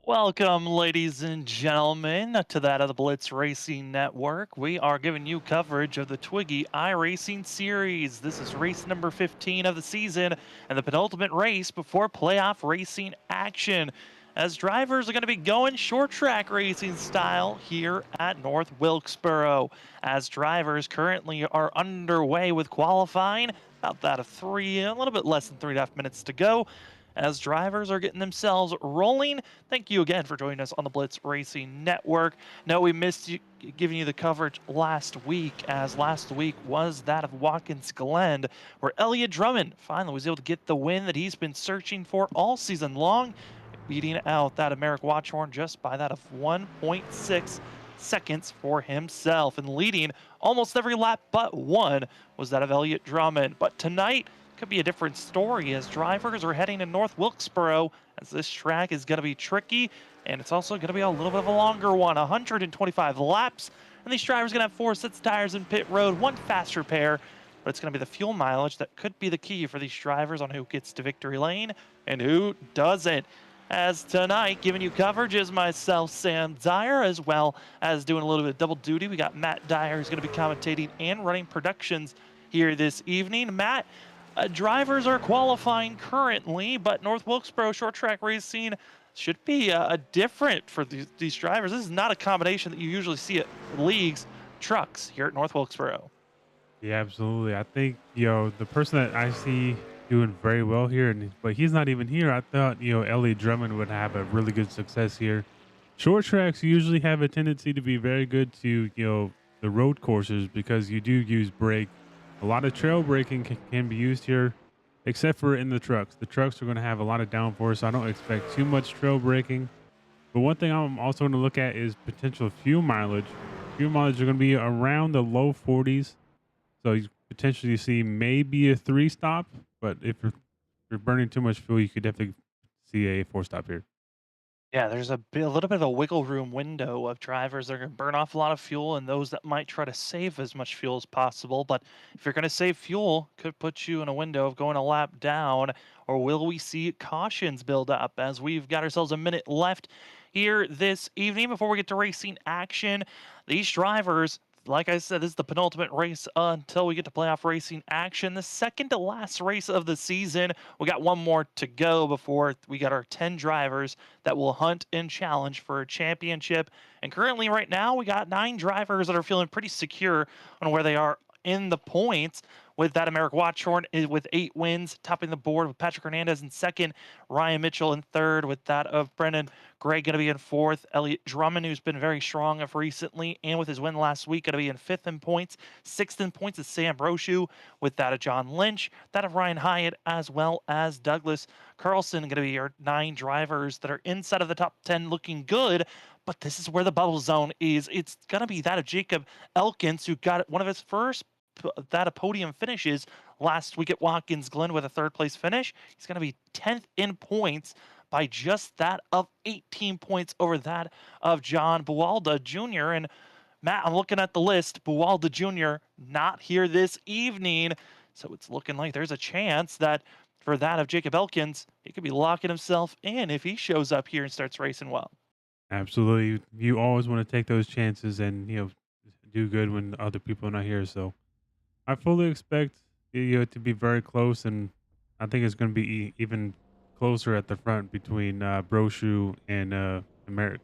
Welcome, ladies and gentlemen, to that of the Blitz Racing Network. We are giving you coverage of the Twigi iRacing series. This is race number 15 of the season and the penultimate race before playoff racing action. As drivers are going to be going short track racing style here at North Wilkesboro. As drivers currently are underway with qualifying, about that of a little bit less than 3.5 minutes to go. As drivers are getting themselves rolling, thank you again for joining us on the Blitz Racing Network. No, we missed giving you the coverage last week, as last week was that of Watkins Glen, where Elliott Drummond finally was able to get the win that he's been searching for all season long, beating out that of Merrick Watchorn just by that of 1.6 seconds for himself, and leading almost every lap but one was that of Elliott Drummond. But tonight could be a different story, as drivers are heading to North Wilkesboro, as this track is going to be tricky, and it's also going to be a little bit of a longer one, 125 laps, and these drivers are going to have 4 sets of tires in pit road, 1 fast repair, but it's going to be the fuel mileage that could be the key for these drivers on who gets to victory lane and who doesn't. As tonight, giving you coverage is myself, Sam Dyer, as well as doing a little bit of double duty. We got Matt Dyer, who's going to be commentating and running productions here this evening. Matt, drivers are qualifying currently, but North Wilkesboro short track racing should be different for these drivers. This is not a combination that you usually see at leagues trucks here at North Wilkesboro. Yeah, absolutely. I think, the person that I see doing very well here, but he's not even here. I thought, Ellie Drummond would have a really good success here. Short tracks usually have a tendency to be very good to, the road courses because you do use brake. A lot of trail braking can be used here, except for in the trucks. The trucks are going to have a lot of downforce, so I don't expect too much trail braking. But one thing I'm also going to look at is potential fuel mileage. Fuel mileage are going to be around the low 40s. So you potentially see maybe a 3 stop, but if you're burning too much fuel, you could definitely see a 4 stop here. Yeah, there's a little bit of a wiggle room window of drivers that are going to burn off a lot of fuel and those that might try to save as much fuel as possible. But if you're going to save fuel, could put you in a window of going a lap down, or will we see cautions build up as we've got ourselves a minute left here this evening before we get to racing action? These drivers, like I said, this is the penultimate race until we get to playoff racing action. The second to last race of the season. We got one more to go before we got our 10 drivers that will hunt and challenge for a championship. And currently, right now, we got 9 drivers that are feeling pretty secure on where they are in the points. With that, Merrick Watchorn is with 8 wins, topping the board with Patrick Hernandez in second, Ryan Mitchell in third, with that of Brendan Gray going to be in fourth, Elliott Drummond, who's been very strong of recently, and with his win last week, going to be in fifth in points. Sixth in points is Sam Brochu, with that of John Lynch, that of Ryan Hyatt, as well as Douglas Carlson, going to be our 9 drivers that are inside of the top 10 looking good. But this is where the bubble zone is. It's going to be that of Jacob Elkins, who got one of his first that of podium finishes last week at Watkins Glen with a 3rd place finish. He's going to be 10th in points by just that of 18 points over that of John Buwalda Jr. And Matt, I'm looking at the list. Buwalda Jr. not here this evening. So it's looking like there's a chance that for that of Jacob Elkins, he could be locking himself in if he shows up here and starts racing well. Absolutely. You always want to take those chances and, do good when other people are not here. So I fully expect it to be very close, and I think it's going to be even closer at the front between Brochu and Merrick.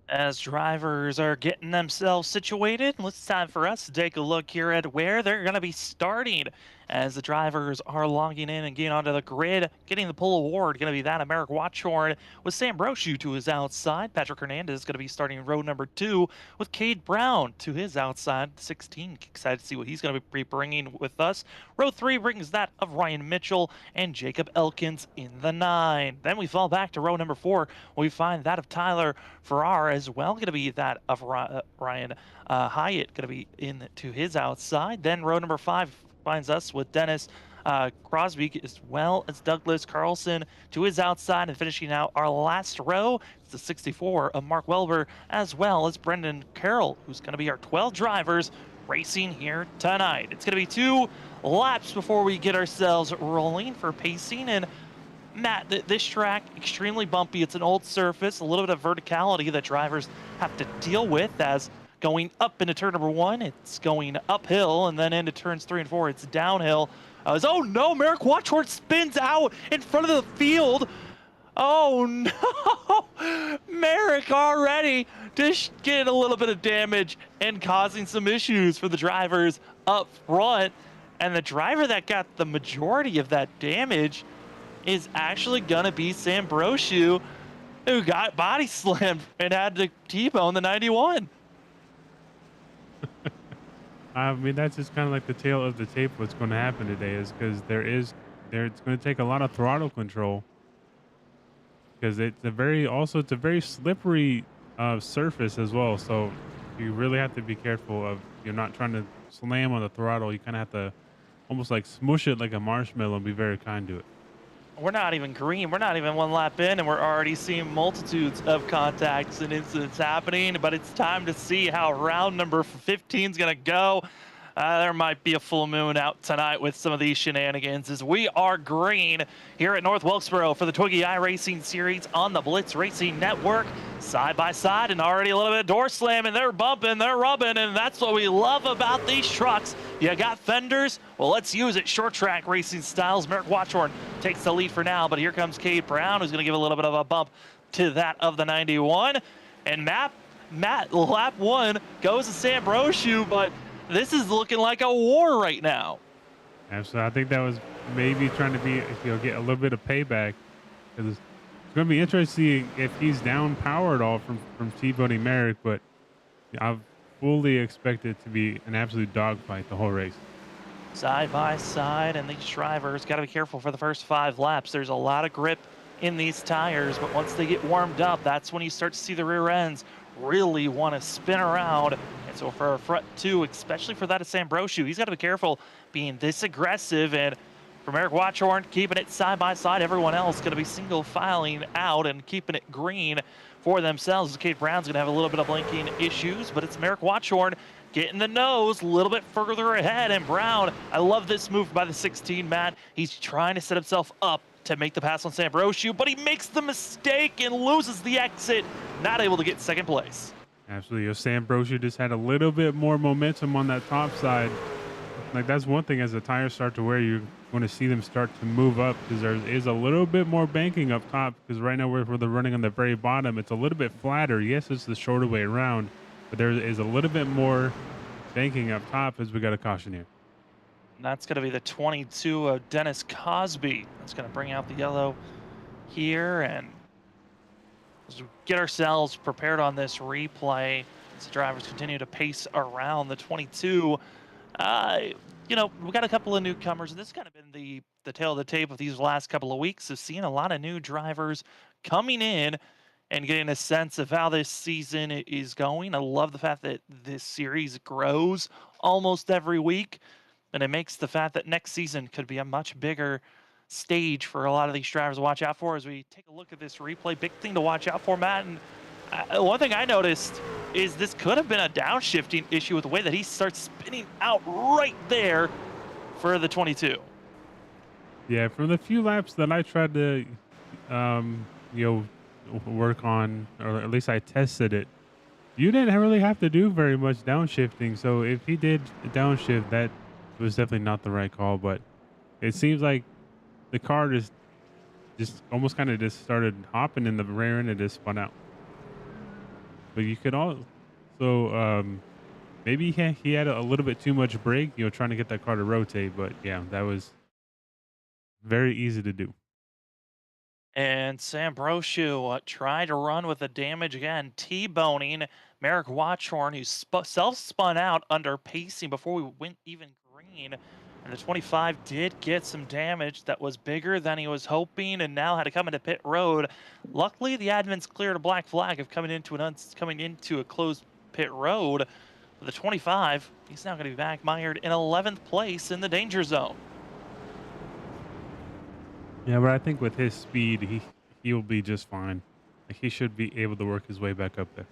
As drivers are getting themselves situated, it's time for us to take a look here at where they're going to be starting. As the drivers are logging in and getting onto the grid, getting the pole award, going to be that of Merrick Watchorn with Sam Brochu to his outside. Patrick Hernandez is going to be starting row number 2 with Cade Brown to his outside. 16, excited to see what he's going to be bringing with us. Row 3 brings that of Ryan Mitchell and Jacob Elkins in the 9. Then we fall back to row number 4. We find that of Tyler Farrar as well, going to be that of Ryan Hyatt, going to be in to his outside. Then row number 5 finds us with Dennis Crosby as well as Douglas Carlson to his outside, and finishing out our last row is the 64 of Mark Welber as well as Brendan Carroll, who's going to be our 12 drivers racing here tonight. It's going to be 2 laps before we get ourselves rolling for pacing, and Matt, this track, extremely bumpy. It's an old surface, a little bit of verticality that drivers have to deal with as going up into turn number 1, it's going uphill, and then into turns 3 and 4, it's downhill. Oh no, Merrick Watchworth spins out in front of the field. Oh no, Merrick already just getting a little bit of damage and causing some issues for the drivers up front. And the driver that got the majority of that damage is actually gonna be Sambrosiu, who got body slammed and had to T-bone the 91. I mean, that's just kind of like the tail of the tape. What's going to happen today is because it's going to take a lot of throttle control because it's a very slippery surface as well. So you really have to be careful of you're not trying to slam on the throttle. You kind of have to almost like smush it like a marshmallow and be very kind to it. We're not even green. We're not even one lap in, and we're already seeing multitudes of contacts and incidents happening. But it's time to see how round number 15 is going to go. There might be a full moon out tonight with some of these shenanigans as we are green here at North Wilkesboro for the Twigi iRacing series on the Blitz Racing Network. Side by side and already a little bit of door slamming. They're bumping, they're rubbing, and that's what we love about these trucks. You got fenders? Well, let's use it. Short track racing styles. Merrick Watchorn takes the lead for now, but here comes Cade Brown, who's going to give a little bit of a bump to that of the 91. And Matt, lap 1 goes to Sambrosiu, but this is looking like a war right now. Absolutely. I think that was maybe trying to get a little bit of payback because it's going to be interesting if he's down power at all from T-boning Merrick, but I fully expect it to be an absolute dogfight the whole race. Side by side, and these drivers got to be careful for the first 5 laps. There's a lot of grip in these tires, but once they get warmed up, that's when you start to see the rear ends really want to spin around. And so for our front 2, especially for that of Sambrosiu, he's got to be careful being this aggressive. And for Merrick Watchorn, keeping it side by side, everyone else going to be single filing out and keeping it green for themselves. Cade Brown's going to have a little bit of blinking issues, but it's Merrick Watchorn getting the nose a little bit further ahead. And Brown, I love this move by the 16, Matt. He's trying to set himself up to make the pass on Sambrosiu, but he makes the mistake and loses the exit, not able to get second place. Absolutely. Sambrosiu just had a little bit more momentum on that top side. Like, that's one thing as the tires start to wear, you're going to see them start to move up because there is a little bit more banking up top because right now we're running on the very bottom. It's a little bit flatter. Yes, it's the shorter way around, but there is a little bit more banking up top as we got a caution here. And that's going to be the 22 of Dennis Cosby. That's going to bring out the yellow here. And as we get ourselves prepared on this replay, as the drivers continue to pace around the 22, you know, we've got a couple of newcomers. And this has kind of been the tail of the tape of these last couple of weeks of seeing a lot of new drivers coming in and getting a sense of how this season is going. I love the fact that this series grows almost every week. And it makes the fact that next season could be a much bigger stage for a lot of these drivers to watch out for as we take a look at this replay. Big thing to watch out for, Matt. And one thing I noticed is this could have been a downshifting issue with the way that he starts spinning out right there for the 22. Yeah, from the few laps that I tried to, work on, or at least I tested it, you didn't really have to do very much downshifting. So if he did downshift, that was definitely not the right call. But it seems like the car just almost kind of just started hopping in the rear end and just spun out. But you could maybe he had a little bit too much brake, trying to get that car to rotate. But yeah, that was very easy to do. And Sambrosiu tried to run with the damage again, T-boning Merrick Watchorn, who self-spun out under pacing before we went even green. And the 25 did get some damage that was bigger than he was hoping and now had to come into pit road. Luckily, the admins cleared a black flag of coming into a closed pit road. But the 25, he's now going to be back mired in 11th place in the danger zone. Yeah, but I think with his speed, he'll be just fine. Like, he should be able to work his way back up there.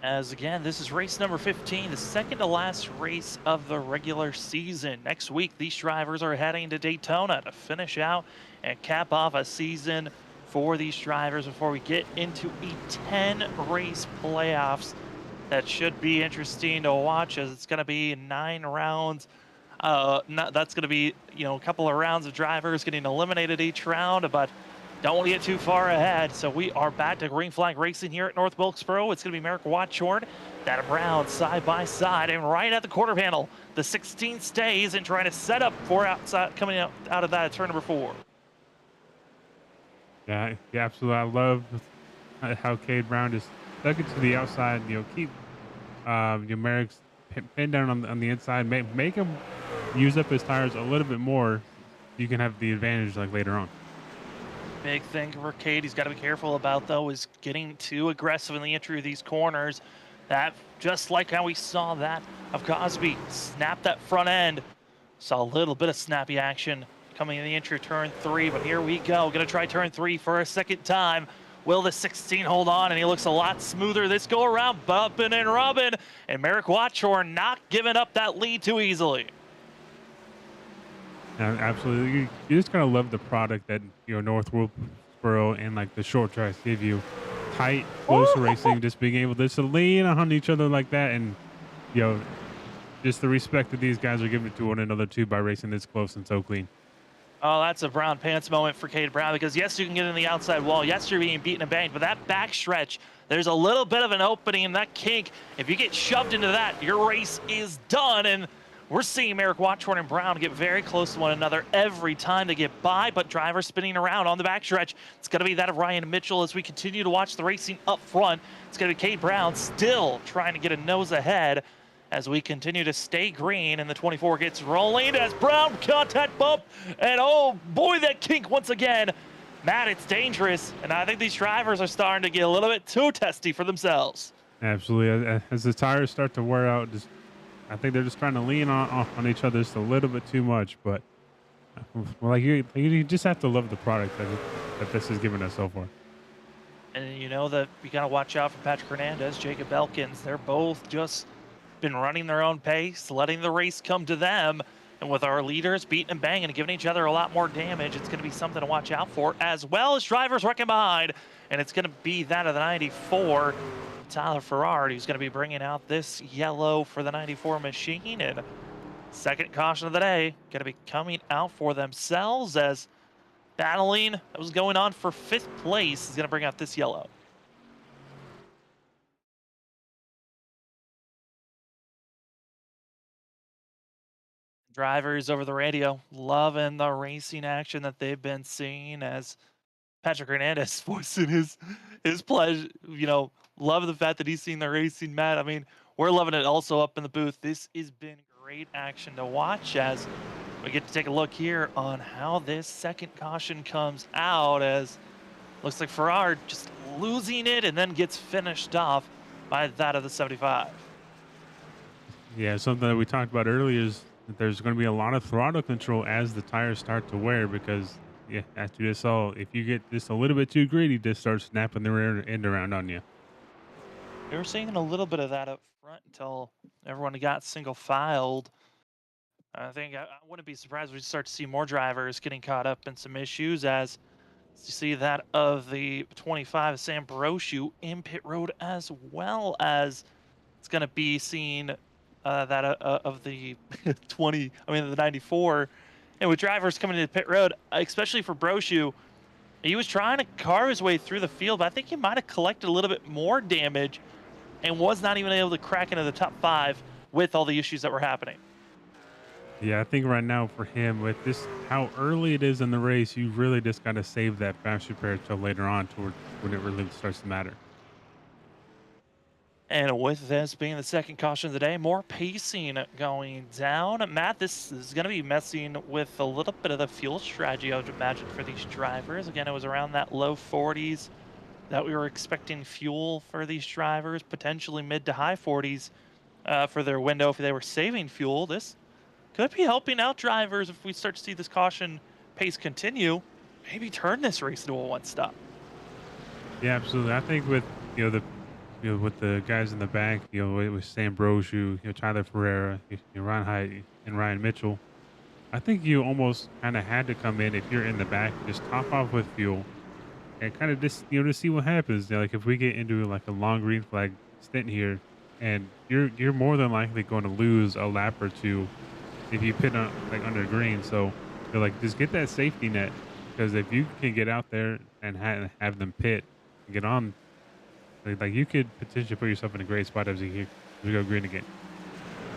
As again, this is race number 15, the second to last race of the regular season. Next week, these drivers are heading to Daytona to finish out and cap off a season for these drivers before we get into a 10 race playoffs. That should be interesting to watch, as it's going to be 9 rounds. That's going to be, a couple of rounds of drivers getting eliminated each round, but don't want to get too far ahead. So we are back to green flag racing here at North Wilkesboro. It's going to be Merrick Watchorn, Adam Brown side by side, and right at the quarter panel, the 16 stays and trying to set up for outside coming out of that turn number 4. Yeah, absolutely. I love how Cade Brown just stuck it to the outside. Keep Merrick's pin down on the inside. Make him use up his tires a little bit more. You can have the advantage like later on. Big thing for Cade he's got to be careful about, though, is getting too aggressive in the entry of these corners. That, just like how we saw that of Cosby snap that front end. Saw a little bit of snappy action coming in the entry of turn 3, but here we go. Gonna try turn 3 for a second time. Will the 16 hold on? And he looks a lot smoother this go around, bumping and rubbing. And Merrick Watchorn not giving up that lead too easily. Absolutely. You just kind of love the product that North Wilkesboro and like the short tracks give you. Tight, close racing, just being able to lean on each other like that, and just the respect that these guys are giving to one another too by racing this close and so clean. Oh, that's a brown pants moment for Cade Brown, because yes, you can get in the outside wall. Yes, you're being beaten and banged, but that back stretch, there's a little bit of an opening in that kink. If you get shoved into that, your race is done. And we're seeing Merrick Watchorn and Brown get very close to one another every time they get by, but drivers spinning around on the backstretch. It's going to be that of Ryan Mitchell as we continue to watch the racing up front. It's going to be Cade Brown still trying to get a nose ahead as we continue to stay green, and the 24 gets rolling as Brown contact bump, and oh boy, that kink once again. Matt, it's dangerous, and I think these drivers are starting to get a little bit too testy for themselves. Absolutely. As the tires start to wear out, I think they're just trying to lean on each other just a little bit too much. But like you just have to love the product that this is giving us so far. And you know that you got to watch out for Patrick Hernandez, Jacob Elkins. They're both just been running their own pace, letting the race come to them. And with our leaders beating and banging and giving each other a lot more damage, it's going to be something to watch out for, as well as drivers wrecking behind. And it's going to be that of the 94, Tyler Farrar, who's going to be bringing out this yellow for the 94 machine. And second caution of the day, going to be coming out for themselves, as battling that was going on for 5th place is going to bring out this yellow. Drivers over the radio loving the racing action that they've been seeing, as Patrick Hernandez voicing his pleasure, love the fact that he's seen the racing, Matt. I mean, we're loving it also up in the booth. This has been great action to watch, as we get to take a look here on how this second caution comes out, as looks like Farrar just losing it and then gets finished off by that of the 75. Yeah, something that we talked about earlier is that there's going to be a lot of throttle control as the tires start to wear, because as you just saw, if you get just a little bit too greedy, just start snapping the rear end around on you. We were seeing a little bit of that up front until everyone got single filed. I think I wouldn't be surprised if we start to see more drivers getting caught up in some issues, as you see that of the 25, Sam Brochu, in pit road, as well as it's going to be seen that of the the 94. And with drivers coming into pit road, especially for Brochu, he was trying to carve his way through the field, but I think he might have collected a little bit more damage and was not even able to crack into the top 5 with all the issues that were happening. Yeah, I think right now for him, with this how early it is in the race, you really just got to save that fast repair till later on, toward when it really starts to matter. And with this being the second caution of the day, more pacing going down. Matt, this is going to be messing with a little bit of the fuel strategy, I would imagine, for these drivers. Again, it was around that low 40s that we were expecting fuel for these drivers, potentially mid to high 40s for their window if they were saving fuel. This could be helping out drivers if we start to see this caution pace continue. Maybe turn this race into a one-stop. Yeah, absolutely. I think with the with the guys in the back, with Sam Broju, Tyler Ferreira, Ron Height, and Ryan Mitchell. I think you almost kind of had to come in if you're in the back, just top off with fuel and kind of just to see what happens. Like if we get into like a long green flag stint here, and you're more than likely going to lose a lap or two if you pit on like under green. So they're like just get that safety net because if you can get out there and have them pit and get on, like you could potentially put yourself in a great spot as we go green again.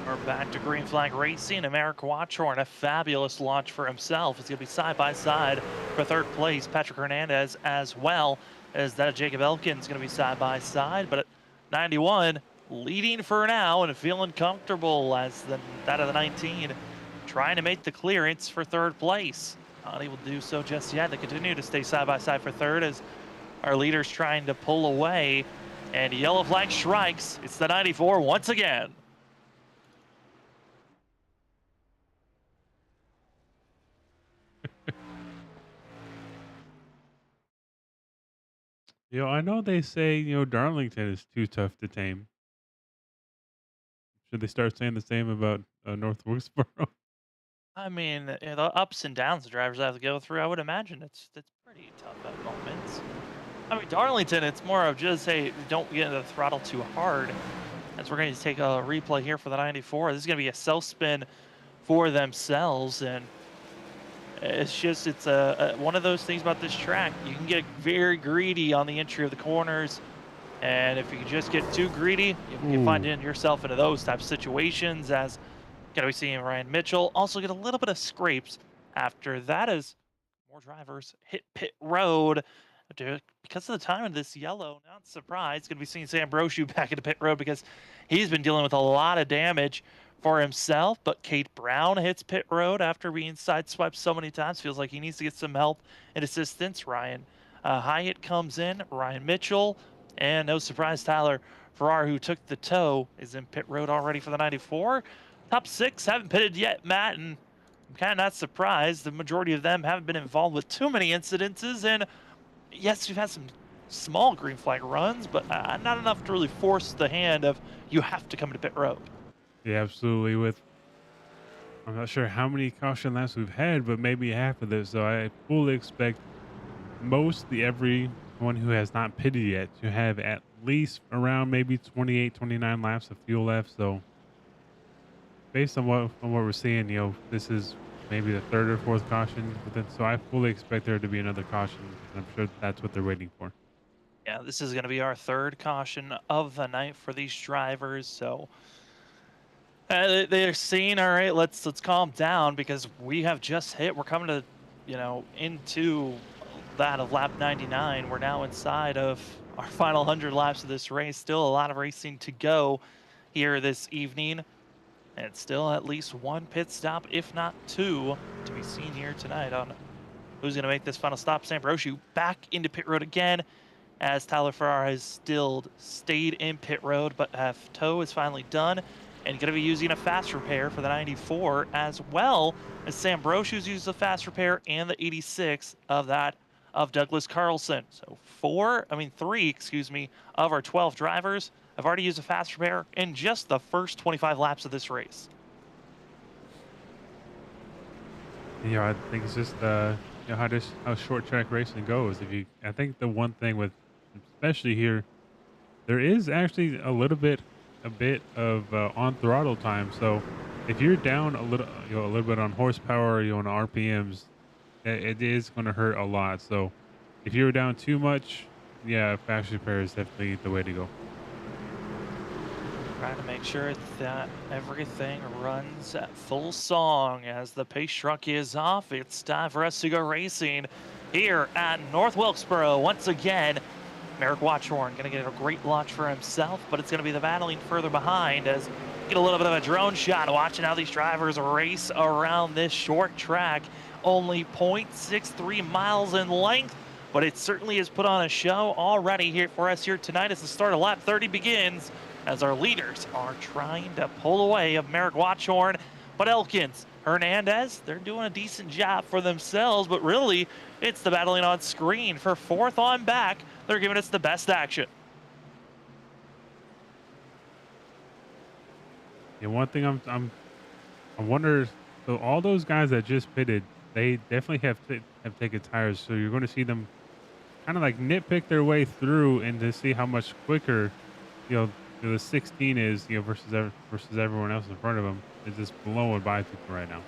We're back to green flag racing. Americ Watchorn, a fabulous launch for himself. It's going to be side by side for third place. Patrick Hernandez as well as that of Jacob Elkins going to be side by side. But at 91, leading for now and feeling comfortable as that of the 19, trying to make the clearance for third place. Not able to do so just yet. They continue to stay side by side for third as our leader's trying to pull away. And yellow flag strikes. It's the 94 once again. I know they say, Darlington is too tough to tame. Should they start saying the same about North Wilkesboro? I mean, the ups and downs the drivers have to go through, I would imagine it's pretty tough at moments. I mean, Darlington, it's more of just, hey, don't get into the throttle too hard. As we're going to take a replay here for the 94. This is going to be a self-spin for themselves, and it's one of those things about this track. You can get very greedy on the entry of the corners, and if you just get too greedy, you find yourself into those types of situations. As going to be seeing Ryan Mitchell also get a little bit of scrapes after that as more drivers hit pit road. Because of the time of this yellow, not surprised. Going to be seeing Sam Brochu back into pit road because he's been dealing with a lot of damage for himself. But Kate Brown hits pit road after being sideswiped so many times. Feels like he needs to get some help and assistance. Ryan Hyatt comes in. Ryan Mitchell. And no surprise, Tyler Farrar, who took the tow, is in pit road already for the 94. Top 6 haven't pitted yet, Matt, and I'm kind of not surprised. The majority of them haven't been involved with too many incidences, and yes, we've had some small green flag runs, but not enough to really force the hand of you have to come to pit road. Yeah, absolutely. I'm not sure how many caution laps we've had, but maybe half of this. So I fully expect everyone who has not pitted yet to have at least around maybe 28, 29 laps of fuel left. So based on what we're seeing, this is maybe the third or fourth caution. So I fully expect there to be another caution. I'm sure that's what they're waiting for. Yeah, this is going to be our third caution of the night for these drivers. So they're saying, all right, let's calm down because we have just hit. We're coming to, into that of lap 99. We're now inside of our final 100 laps of this race. Still a lot of racing to go here this evening. And still at least one pit stop, if not two, to be seen here tonight on who's going to make this final stop. Sam Brochu back into pit road again as Tyler Farrar has still stayed in pit road, but tow is finally done and going to be using a fast repair for the 94 as well as Sam Brochu's used the fast repair and the 86 of that of Douglas Carlson. So three, of our 12 drivers have already used a fast repair in just the first 25 laps of this race. I think it's just how short track racing goes. I think the one thing with, especially here, there is actually a bit of on throttle time. So if you're down a little bit on horsepower, on RPMs, it is going to hurt a lot. So if you're down too much, yeah, fast repair is definitely the way to go. Trying to make sure that everything runs at full song as the pace truck is off. It's time for us to go racing here at North Wilkesboro. Once again, Americ Watchorn going to get a great launch for himself, but it's going to be the battling further behind as get a little bit of a drone shot watching how these drivers race around this short track. Only 0.63 miles in length, but it certainly has put on a show already here for us here tonight as the start of lap 30 begins, as our leaders are trying to pull away of Americ Watchorn. But Elkins, Hernandez, they're doing a decent job for themselves, but really it's the battling on screen for fourth on back. They're giving us the best action. Yeah, one thing I wonder. So all those guys that just pitted, they definitely have taken tires. So you're going to see them kind of like nitpick their way through and to see how much quicker the 16 is versus everyone else in front of them is just blowing by people right now.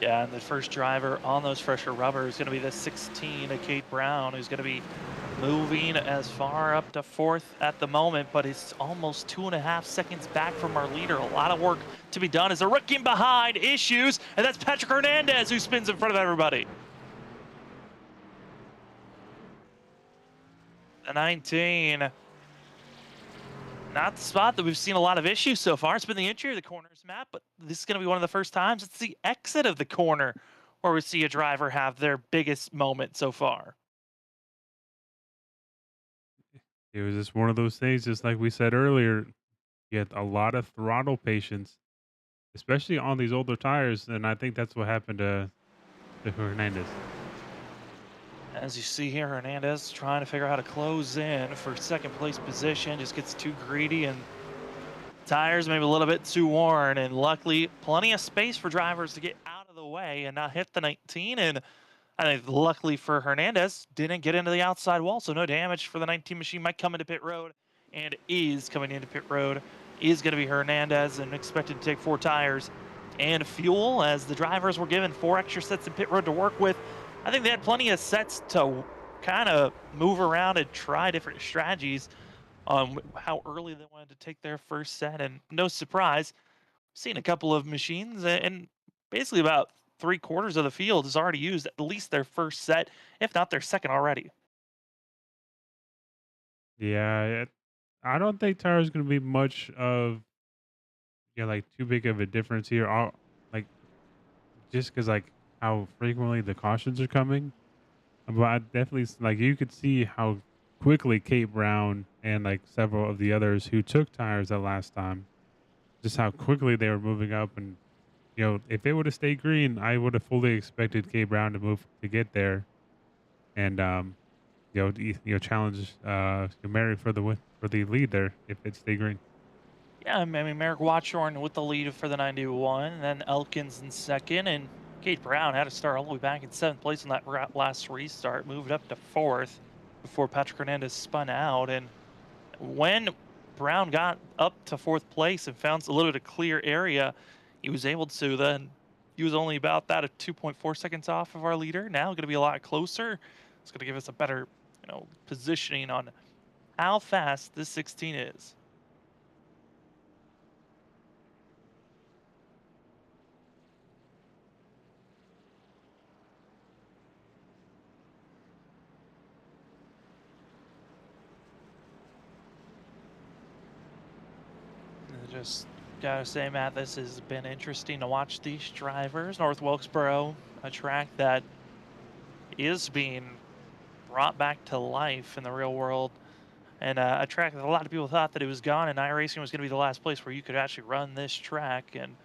Yeah, and the first driver on those fresher rubber is going to be the 16, Kate Brown, who's going to be moving as far up to fourth at the moment, but it's almost 2.5 seconds back from our leader. A lot of work to be done as a rookie behind issues, and that's Patrick Hernandez who spins in front of everybody. The 19. Not the spot that we've seen a lot of issues so far. It's been the interior of the corners map, but this is going to be one of the first times it's the exit of the corner where we see a driver have their biggest moment so far. It was just one of those things, just like we said earlier. You had a lot of throttle patience, especially on these older tires, and I think that's what happened to Hernandez. As you see here, Hernandez trying to figure out how to close in for second place position, just gets too greedy and tires maybe a little bit too worn, and luckily plenty of space for drivers to get out of the way and not hit the 19. And I think luckily for Hernandez, didn't get into the outside wall, so no damage for the 19 machine. Might come into pit road and is coming into pit road is going to be Hernandez, and expected to take 4 tires and fuel as the drivers were given 4 extra sets in pit road to work with. I think they had plenty of sets to kind of move around and try different strategies on how early they wanted to take their first set. And no surprise, seen a couple of machines and basically about 3/4 of the field has already used at least their first set, if not their second already. Yeah, I don't think tires going to be much of like too big of a difference here. Like just because like how frequently the cautions are coming. But I definitely like you could see how quickly Kate Brown and like several of the others who took tires that last time, just how quickly they were moving up. And if they would have stayed green, I would have fully expected Kate Brown to move to get there and challenge Mary for the for the lead there if it stayed green. Yeah, I mean, Merrick Watchorn with the lead for the 91, and then Elkins in second, and Kate Brown had to start all the way back in 7th place in that last restart, moved up to 4th before Patrick Hernandez spun out. And when Brown got up to 4th place and found a little bit of clear area, he was able to then, he was only about that at 2.4 seconds off of our leader. Now going to be a lot closer. It's going to give us a better, positioning on how fast this 16 is. Just gotta say, Matt, this has been interesting to watch these drivers. North Wilkesboro, a track that is being brought back to life in the real world, and a track that a lot of people thought that it was gone, and iRacing was going to be the last place where you could actually run this track, and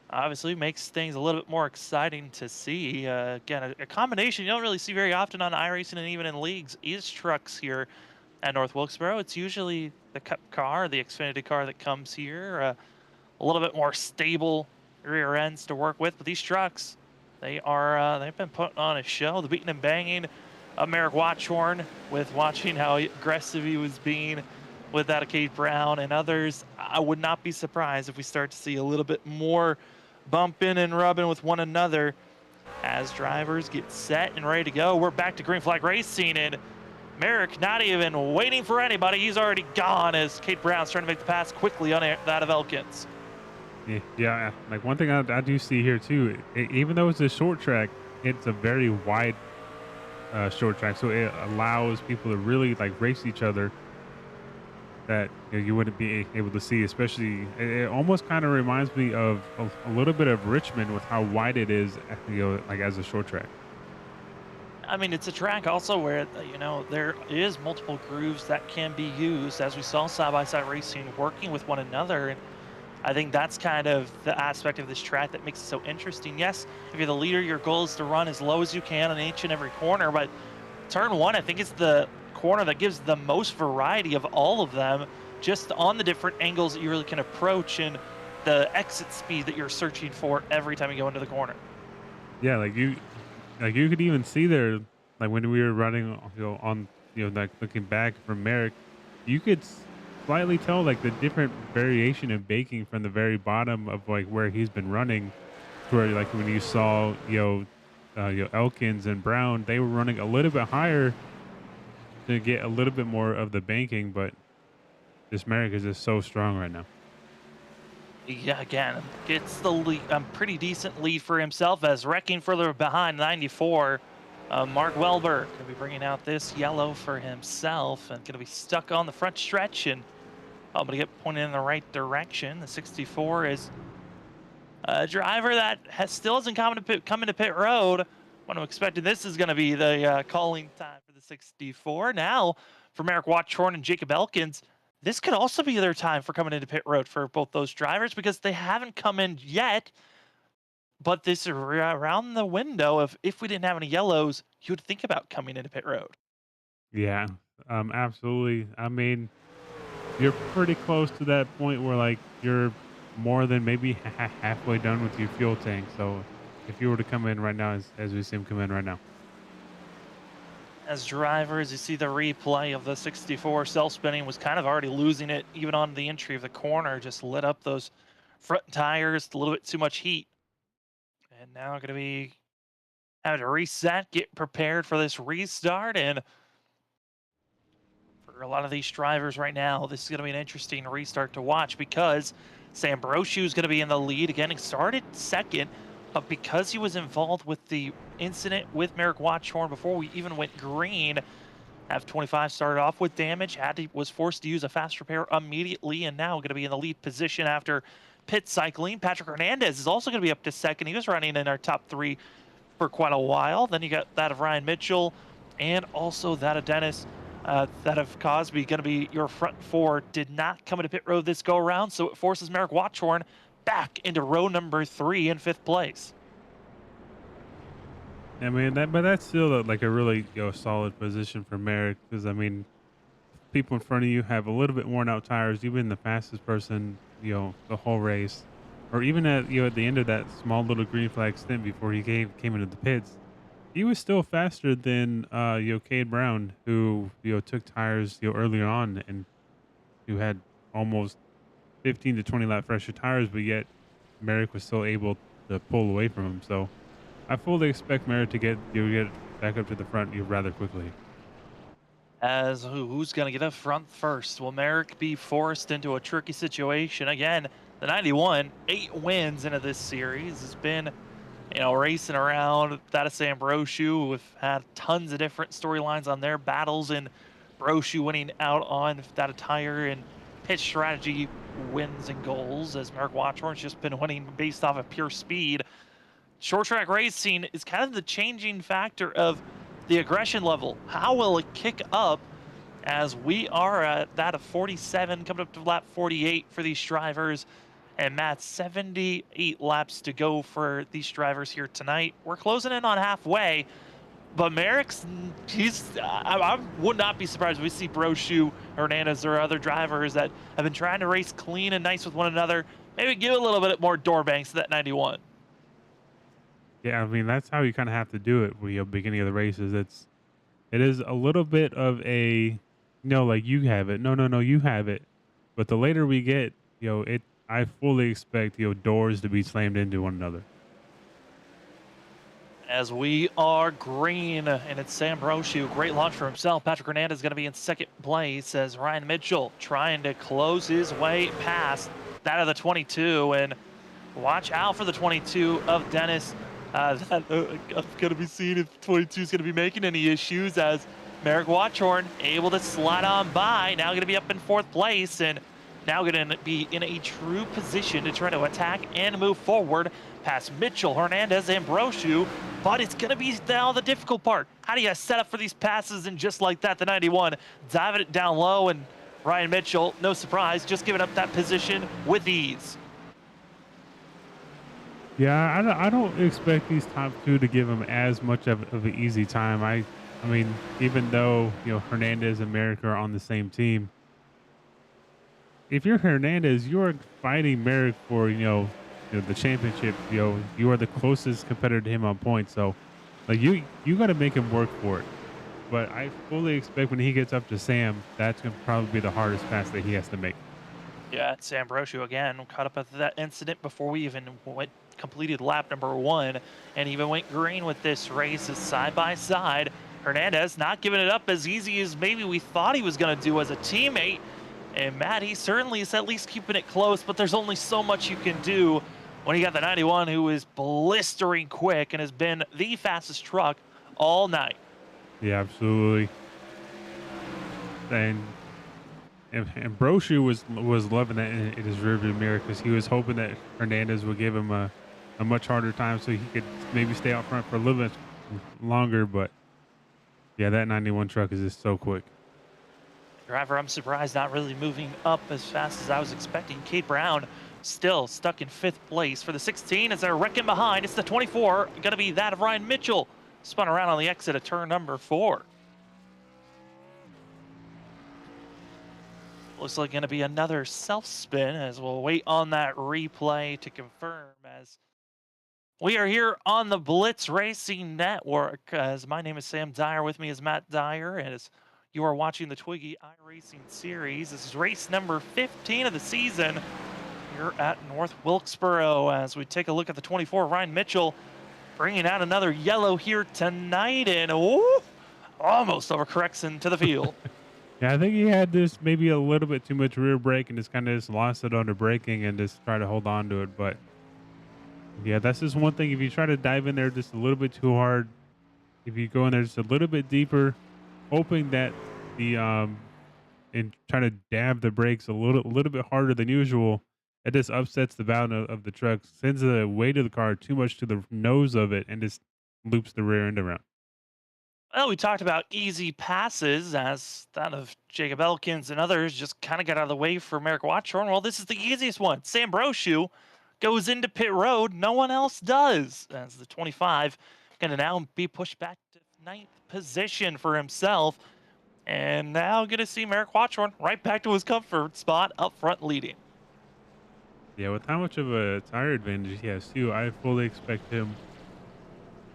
obviously makes things a little bit more exciting to see. Again, a combination you don't really see very often on iRacing and even in leagues is trucks here at North Wilkesboro. It's usually the Cup car, the Xfinity car that comes here. A little bit more stable rear ends to work with, but these trucks, they've been putting on a show. The beating and banging of Merrick Watchorn, with watching how aggressive he was being with that of Kate Brown and others. I would not be surprised if we start to see a little bit more bumping and rubbing with one another as drivers get set and ready to go. We're back to green flag racing, and Merrick not even waiting for anybody. He's already gone as Kate Brown's trying to make the pass quickly on that of Elkins. Yeah, like one thing I do see here too, even though it's a short track, it's a very wide short track, so it allows people to really like race each other that you wouldn't be able to see. Especially, it almost kind of reminds me of a little bit of Richmond with how wide it is, like as a short track. I mean, it's a track also where, there is multiple grooves that can be used, as we saw side-by-side racing working with one another. And I think that's kind of the aspect of this track that makes it so interesting. Yes, if you're the leader, your goal is to run as low as you can on each and every corner, but turn one, I think, is the corner that gives the most variety of all of them, just on the different angles that you really can approach. And the exit speed that you're searching for every time you go into the corner. Yeah, like you could even see there, like when we were running, on, like looking back from Merrick, you could slightly tell like the different variation in baking from the very bottom of like where he's been running to where like when you saw, Elkins and Brown, they were running a little bit higher to get a little bit more of the banking, but this Merrick is just so strong right now. Yeah, again, gets the lead, pretty decent lead for himself as wrecking further behind 94. Mark Welber going to be bringing out this yellow for himself and going to be stuck on the front stretch and going to get pointed in the right direction. The 64 is a driver that still hasn't come into pit road. When I'm expecting this is going to be the calling time for the 64. Now, for Merrick Watchorn and Jacob Elkins, this could also be their time for coming into pit road for both those drivers because they haven't come in yet. But this is around the window of if we didn't have any yellows, you would think about coming into pit road. Yeah, absolutely. I mean, you're pretty close to that point where like you're more than maybe halfway done with your fuel tank. So if you were to come in right now, as we see him come in right now. As drivers, you see the replay of the 64 self-spinning was kind of already losing it even on the entry of the corner, just lit up those front tires, a little bit too much heat. And now going to be having to reset, get prepared for this restart. And for a lot of these drivers right now, this is going to be an interesting restart to watch because Sam Brochu is going to be in the lead again. He started second, but because he was involved with the incident with Merrick Watchorn before we even went green, F25 started off with damage, was forced to use a fast repair immediately, and now going to be in the lead position after pit cycling. Patrick Hernandez is also going to be up to second. He was running in our top three for quite a while. Then you got that of Ryan Mitchell and also that of Dennis. That of Cosby going to be your front four. Did not come into pit road this go around, so it forces Merrick Watchorn back into row number 3 in 5th place. I mean but that's still like a really solid position for Merrick because I mean people in front of you have a little bit worn out tires. You've been the fastest person the whole race, or even at the end of that small little green flag stint before he came into the pits. He was still faster than Cade Brown, who took tires earlier on and who had almost 15 to 20 lap fresher tires, but yet Merrick was still able to pull away from him. So I fully expect Merrick to get back up to the front rather quickly. As who's going to get up front first? Will Merrick be forced into a tricky situation? Again, the 91, 8 wins into this series, has been racing around. That is Sam Brochu. We've had tons of different storylines on their battles, and Brochu winning out on that tire and pit strategy wins and goals, as Merrick Watchorn's just been winning based off of pure speed. Short track racing is kind of the changing factor of the aggression level. How will it kick up as we are at that of 47, coming up to lap 48 for these drivers? And Matt, 78 laps to go for these drivers here tonight. We're closing in on halfway, but Merrick's, I would not be surprised if we see Brochu, Hernandez, or other drivers that have been trying to race clean and nice with one another, maybe give a little bit more door banks to that 91. Yeah, I mean that's how you kind of have to do it. Beginning of the races, it is a little bit of a no, like you have it. No, no, no, you have it. But the later we get, it. I fully expect doors to be slammed into one another. As we are green, and it's Sam Brochu, great launch for himself. Patrick Hernandez is going to be in second place as Ryan Mitchell trying to close his way past that of the 22. And watch out for the 22 of Dennis. I'm going to be seeing if 22 is going to be making any issues as Merrick Watchorn able to slide on by. Now going to be up in 4th place and now going to be in a true position to try to attack and move forward past Mitchell, Hernandez, and Brochu. But it's going to be now the difficult part. How do you set up for these passes? And just like that, the 91 diving it down low, and Ryan Mitchell, no surprise, just giving up that position with ease. Yeah, I don't expect these top two to give him as much of an easy time. I mean, even though Hernandez and Merrick are on the same team, if you're Hernandez, you are fighting Merrick for the championship. You are the closest competitor to him on points. So like you got to make him work for it. But I fully expect when he gets up to Sam, that's gonna probably be the hardest pass that he has to make. Yeah, Sam Brosio again caught up with that incident before we even completed lap number 1 and even went green with this race is side by side. Hernandez not giving it up as easy as maybe we thought he was going to do as a teammate. And Matty certainly is at least keeping it close, but there's only so much you can do when you got the 91 who is blistering quick and has been the fastest truck all night. Yeah, absolutely. And and Brochu was loving that in his rearview mirror because he was hoping that Hernandez would give him a much harder time so he could maybe stay out front for a little bit longer. But yeah, that 91 truck is just so quick. Driver, I'm surprised not really moving up as fast as I was expecting. Kate Brown still stuck in 5th place for the 16 as they're wrecking behind. It's the 24, gonna be that of Ryan Mitchell. Spun around on the exit of turn number 4. Looks like gonna be another self-spin as we'll wait on that replay to confirm as we are here on the Blitz Racing Network. As my name is Sam Dyer, with me is Matt Dyer, and as you are watching the Twigi iRacing series, this is race number 15 of the season here at North Wilkesboro. As we take a look at the 24, Ryan Mitchell bringing out another yellow here tonight, and almost overcorrects into the field. Yeah, I think he had this maybe a little bit too much rear brake and just kind of just lost it under braking and just try to hold on to it. But yeah, that's just one thing. If you try to dive in there just a little bit too hard, if you go in there just a little bit deeper, hoping that the and trying to dab the brakes a little bit harder than usual, it just upsets the bound of the truck, sends the weight of the car too much to the nose of it, and just loops the rear end around. Well, we talked about easy passes as that of Jacob Elkins and others just kind of got out of the way for Merrick Watchorn. Well, this is the easiest one. Sam Brochu goes into pit road. No one else does. As the 25 going to now be pushed back to 9th position for himself. And now going to see Merrick Watchorn right back to his comfort spot up front leading. Yeah, with how much of a tire advantage he has too, I fully expect him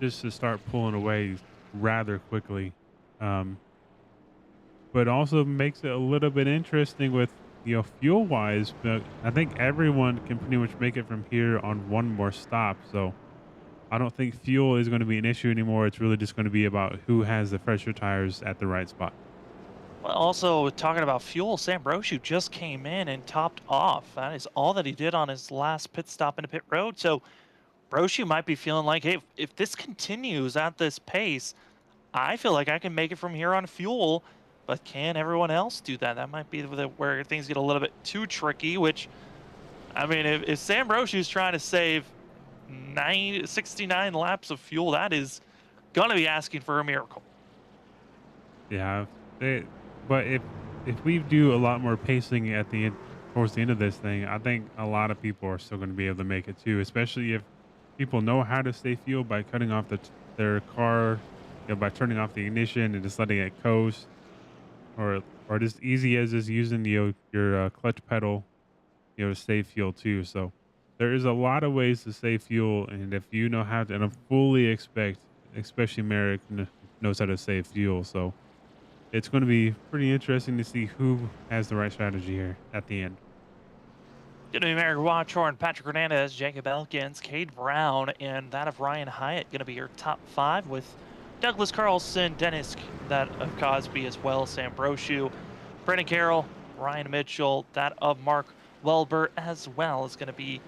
just to start pulling away rather quickly. Um, but also makes it a little bit interesting with fuel wise. But I think everyone can pretty much make it from here on one more stop. So I don't think fuel is going to be an issue anymore. It's really just going to be about who has the fresher tires at the right spot. Well, also, talking about fuel, Sam Brochu just came in and topped off. That is all that he did on his last pit stop into pit road. So Brochu might be feeling like, hey, if this continues at this pace, I feel like I can make it from here on fuel. But can everyone else do that? That might be where things get a little bit too tricky, which, I mean, if Sam Brochu's trying to save 69 laps of fuel, that is going to be asking for a miracle. Yeah, but if we do a lot more pacing at the end, towards the end of this thing, I think a lot of people are still going to be able to make it too. Especially if people know how to stay fuel by cutting off their car, by turning off the ignition and just letting it coast, or just easy as just using your clutch pedal, to save fuel too. So there is a lot of ways to save fuel, and if you know how to, and I fully expect, especially Merrick knows how to save fuel. So it's going to be pretty interesting to see who has the right strategy here at the end. Going to be Merrick Watchorn, Patrick Hernandez, Jacob Elkins, Cade Brown, and that of Ryan Hyatt going to be your top 5 with Douglas Carlson, Dennis that of Cosby as well, Sam Brochu, Brendan Carroll, Ryan Mitchell, that of Mark Welber as well is going to be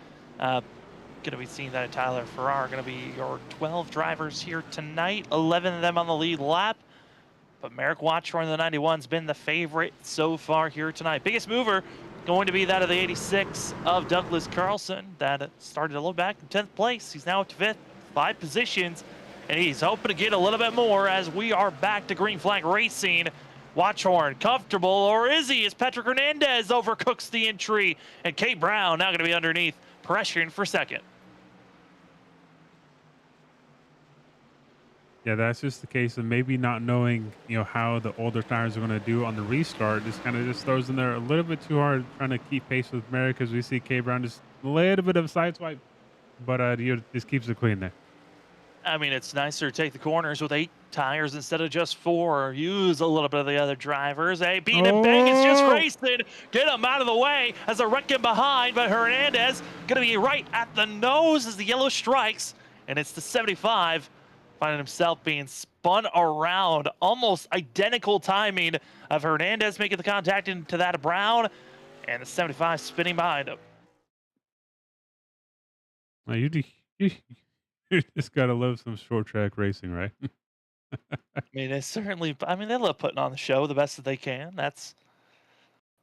seeing that of Tyler Farrar. Going to be your 12 drivers here tonight, 11 of them on the lead lap. But Merrick Watchorn, the 91's been the favorite so far here tonight. Biggest mover going to be that of the 86 of Douglas Carlson that started a little back in 10th place. He's now up to 5th, 5 positions, and he's hoping to get a little bit more as we are back to green flag racing. Watchorn comfortable, or is he? As Patrick Hernandez overcooks the entry, and Kate Brown now going to be underneath, pressuring for second. Yeah, that's just the case of maybe not knowing, how the older tires are going to do on the restart. Just kind of just throws in there a little bit too hard, trying to keep pace with Merrick because we see K Brown just a little bit of a side swipe, but just keeps it clean there. I mean, it's nicer to take the corners with 8 tires instead of just 4, or use a little bit of the other drivers. Hey, beating and bang is just Oh, racing. Get him out of the way as a wrecking behind, but Hernandez gonna be right at the nose as the yellow strikes, and it's the 75, finding himself being spun around. Almost identical timing of Hernandez making the contact into that of Brown, and the 75 spinning behind him. well, you, you just gotta love some short track racing, right? I mean, it's certainly. I mean, they love putting on the show the best that they can. That's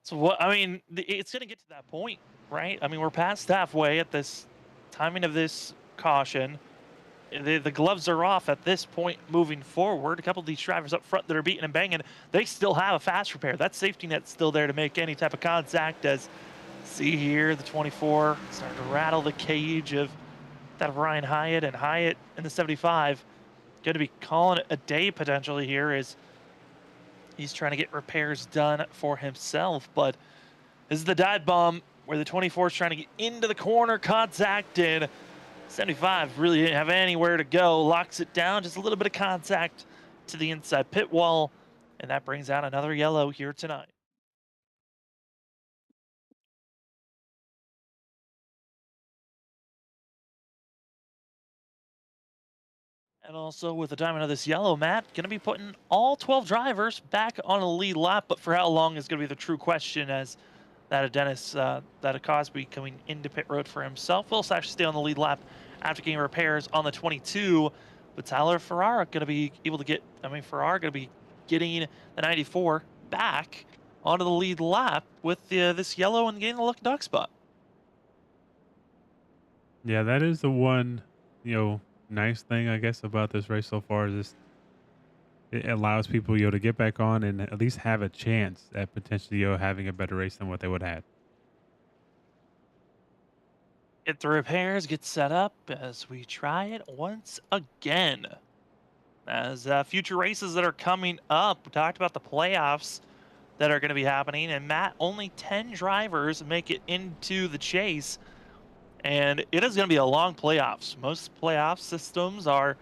so what I mean. It's going to get to that point, right? I mean, we're past halfway at this timing of this caution. The gloves are off at this point moving forward. A couple of these drivers up front that are beating and banging, they still have a fast repair. That safety net's still there to make any type of contact. As see here, the 24 starting to rattle the cage of that of Ryan Hyatt, and Hyatt in the 75 going to be calling it a day potentially here as he's trying to get repairs done for himself. But this is the dive bomb where the 24 is trying to get into the corner, contact, and 75 really didn't have anywhere to go. Locks it down, just a little bit of contact to the inside pit wall, and that brings out another yellow here tonight. And also with the diamond of this yellow, Matt, going to be putting all 12 drivers back on a lead lap, but for how long is going to be the true question, as that of Dennis, that of Cosby coming into pit road for himself. Will actually stay on the lead lap after getting repairs on the 22, but Tyler Ferrara going to be able to get, Ferrara going to be getting the 94 back onto the lead lap with this yellow and getting a lucky duck spot. Yeah, that is the one, nice thing I guess about this race so far is this it allows people, to get back on and at least have a chance at potentially, having a better race than what they would have had. Get the repairs, get set up as we try it once again. As future races that are coming up, we talked about the playoffs that are going to be happening, and Matt, only 10 drivers make it into the chase, and it is going to be a long playoffs. Most playoff systems are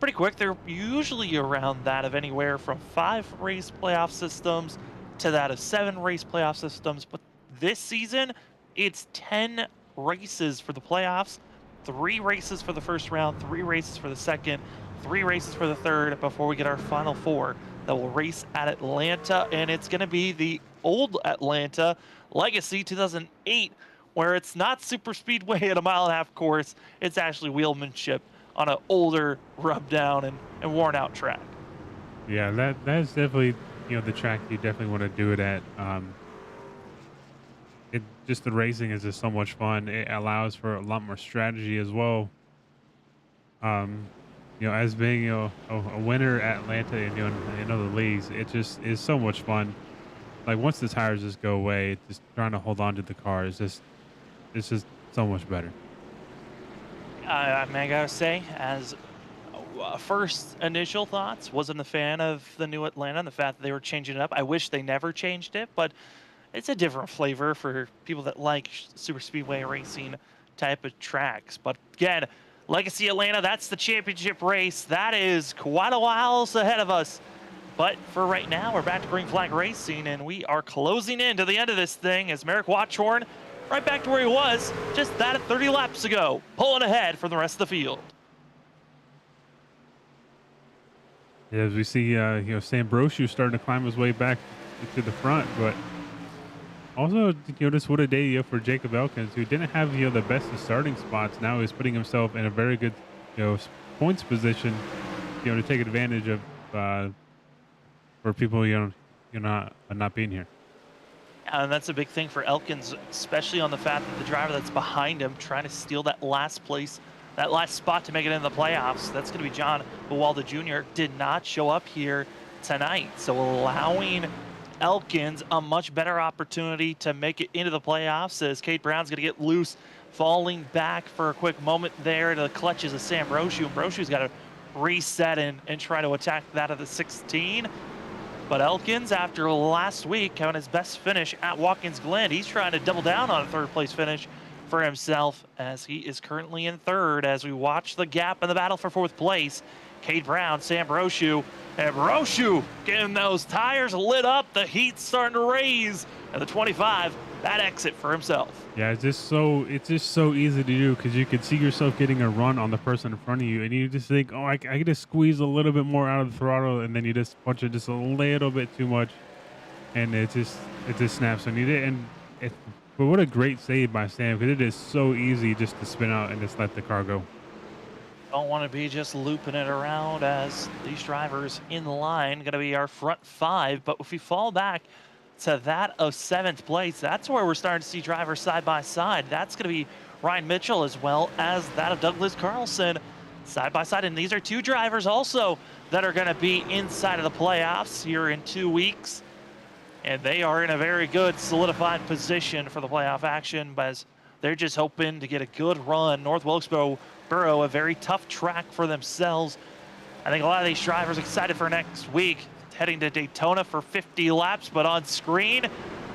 pretty quick. They're usually around that of anywhere from 5 race playoff systems to that of 7 race playoff systems, but this season it's 10 races for the playoffs, 3 races for the first round, 3 races for the second, 3 races for the third before we get our final 4 that will race at Atlanta. And it's going to be the old Atlanta Legacy 2008, where it's not super speedway at a 1.5 mile course. It's actually wheelmanship on an older, rubbed down and worn out track. Yeah, that's definitely, the track you definitely want to do it at. It just the racing is just so much fun. It allows for a lot more strategy as well. Um, as being a winner at Atlanta and in other leagues, it just is so much fun. Like once the tires just go away, just trying to hold on to the car is just it's just so much better. I mean, I gotta say, as first initial thoughts, wasn't a fan of the new Atlanta and the fact that they were changing it up. I wish they never changed it, but it's a different flavor for people that like super speedway racing type of tracks. But again, Legacy Atlanta, that's the championship race. That is quite a while ahead of us. But for right now, we're back to green flag racing, and we are closing in to the end of this thing as Merrick Watchorn right back to where he was just that at 30 laps ago, pulling ahead from the rest of the field. Yeah, as we see, Sam Brochu starting to climb his way back to the front, but also, just what a day, for Jacob Elkins, who didn't have, the best of starting spots. Now he's putting himself in a very good, points position, to take advantage of, for people, not being here. And that's a big thing for Elkins, especially on the fact that the driver that's behind him trying to steal that last place, that last spot to make it in the playoffs. That's going to be John Buwalda Jr. Did not show up here tonight. So allowing Elkins a much better opportunity to make it into the playoffs as Kate Brown's going to get loose, falling back for a quick moment there to the clutches of Sam Brochu. And Brochu's got to reset and try to attack that of the 16. But Elkins, after last week having his best finish at Watkins Glen, he's trying to double down on a third place finish for himself, as he is currently in third. As we watch the gap in the battle for fourth place, Cade Brown, Sam Brochu, and Brochu getting those tires lit up. The heat's starting to raise, and the 25, that exit for himself. Yeah, it's just so easy to do because you can see yourself getting a run on the person in front of you, and you just think, oh, I can just squeeze a little bit more out of the throttle, and then you just punch it just a little bit too much, and it just snaps on you. But what a great save by Sam, because it is so easy just to spin out and just let the car go. Don't want to be just looping it around, as these drivers in line going to be our front five. But if we fall back to that of seventh place, that's where we're starting to see drivers side by side. That's going to be Ryan Mitchell as well as that of Douglas Carlson side by side. And these are two drivers also that are going to be inside of the playoffs here in 2 weeks. And they are in a very good solidified position for the playoff action, as they're just hoping to get a good run. North Wilkesboro, a very tough track for themselves. I think a lot of these drivers excited for next week, heading to Daytona for 50 laps, but on screen,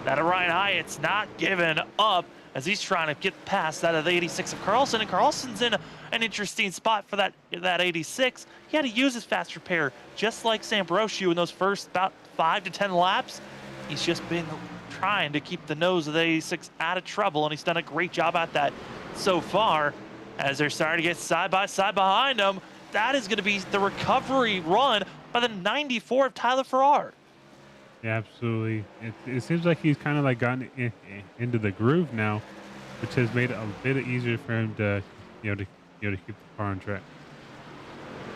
that of Ryan Hyatt's not giving up as he's trying to get past that of the 86 of Carlson, and Carlson's in an interesting spot for that 86. He had to use his fast repair, just like Sam Brochu in those first about 5 to 10 laps. He's just been trying to keep the nose of the 86 out of trouble, and he's done a great job at that so far. As they're starting to get side by side behind him, that is going to be the recovery run by the 94 of Tyler Farrar. Yeah, absolutely. It seems like he's kind of like gotten into the groove now, which has made it a bit easier for him to, to keep the car on track.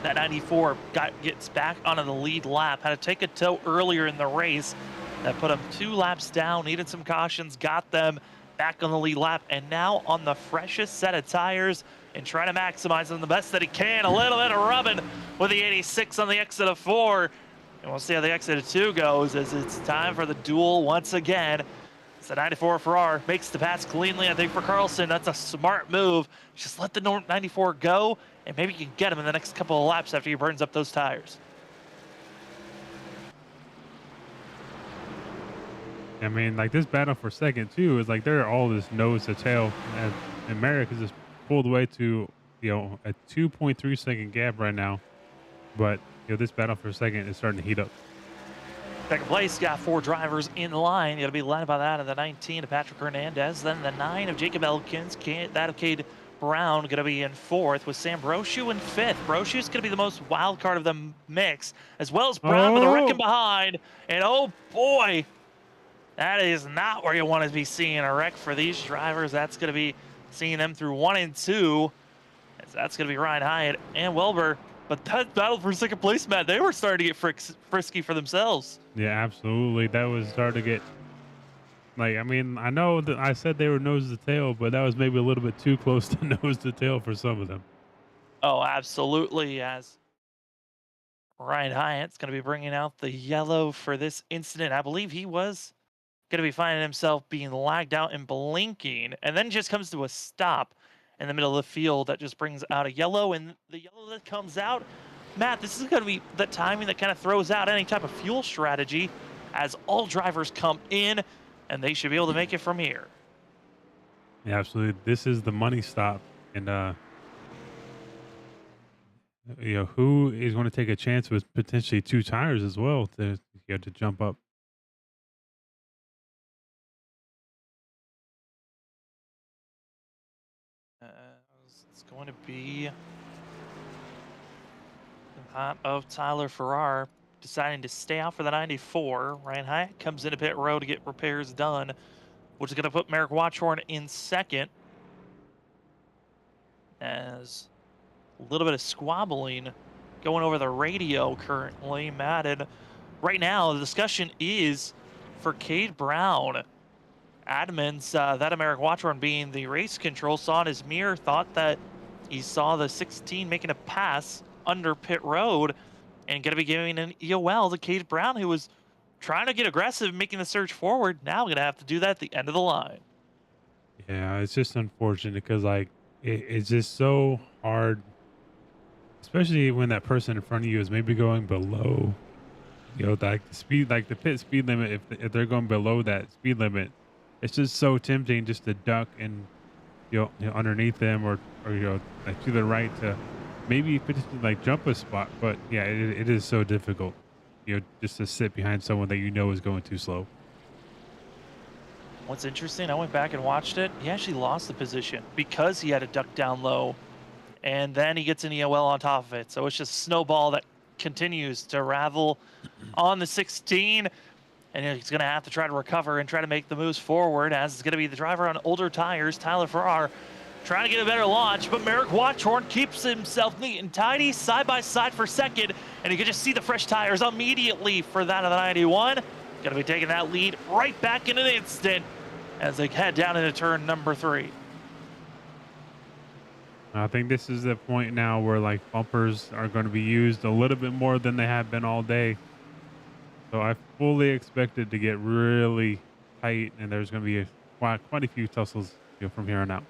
That 94 gets back onto the lead lap, had to take a tow earlier in the race. That put him 2 laps down, needed some cautions, got them back on the lead lap, and now on the freshest set of tires and trying to maximize them the best that he can. A little bit of rubbing with the 86 on the exit of 4. And we'll see how the exit of 2 goes, as it's time for the duel once again. It's the 94 Farrar, makes the pass cleanly, I think, for Carlson. That's a smart move. Just let the 94 go, and maybe you can get him in the next couple of laps after he burns up those tires. I mean, like, this battle for second too is like they're all this nose to tail, and Merrick is just pulled away to a 2.3 second gap right now. But this battle for second is starting to heat up. Second place got 4 drivers in line. It'll be led by that of the 19 of Patrick Hernandez, then the 9 of Jacob Elkins, that of Cade Brown going to be in 4th, with Sam Brochu in 5th. Brochu's going to be the most wild card of the mix, as well as Brown with the wrecking behind. And oh boy, that is not where you want to be seeing a wreck for these drivers. That's going to be seeing them through 1 and 2. As that's going to be Ryan Hyatt and Wilbur. But that battle for second place, Matt, they were starting to get frisky for themselves. Yeah, absolutely. That was starting to get, like, I mean, I know that I said they were nose to tail, but that was maybe a little bit too close to nose to tail for some of them. Oh, absolutely. As Ryan Hyatt's going to be bringing out the yellow for this incident. I believe he was going to be finding himself being lagged out and blinking, and then just comes to a stop in the middle of the field that just brings out a yellow. And the yellow that comes out, Matt, this is going to be the timing that kind of throws out any type of fuel strategy, as all drivers come in and they should be able to make it from here. Yeah, absolutely. This is the money stop, and who is going to take a chance with potentially 2 tires as well to jump up. It's going to be that of Tyler Farrar deciding to stay out for the 94. Ryan Hyatt comes into pit road to get repairs done, which is going to put Merrick Watchorn in second. As a little bit of squabbling going over the radio currently, Matt. And right now, the discussion is for Cade Brown. Adamans, that Merrick Watchorn being the race control, saw in his mirror, thought that he saw the 16 making a pass under pit road and going to be giving an EOL to Cade Brown, who was trying to get aggressive, making the surge forward. Now going to have to do that at the end of the line. Yeah, it's just unfortunate because, like, it's just so hard especially when that person in front of you is maybe going below, like the speed, like the pit speed limit. If they're going below that speed limit, it's just so tempting just to duck and underneath them, or like to the right to maybe potentially like jump a spot. But yeah, it is so difficult, just to sit behind someone that is going too slow. What's interesting, I went back and watched it. He actually lost the position because he had to duck down low, and then he gets an EOL on top of it. So it's just a snowball that continues to ravel on the 16, and he's going to have to try to recover and try to make the moves forward, as it's going to be the driver on older tires, Tyler Farrar, trying to get a better launch, but Merrick Watchorn keeps himself neat and tidy, side by side for second, and you can just see the fresh tires immediately for that of the 91. Going to be taking that lead right back in an instant as they head down into turn number 3. I think this is the point now where like bumpers are going to be used a little bit more than they have been all day. So I fully expect it to get really tight, and there's going to be quite a few tussles from here on out.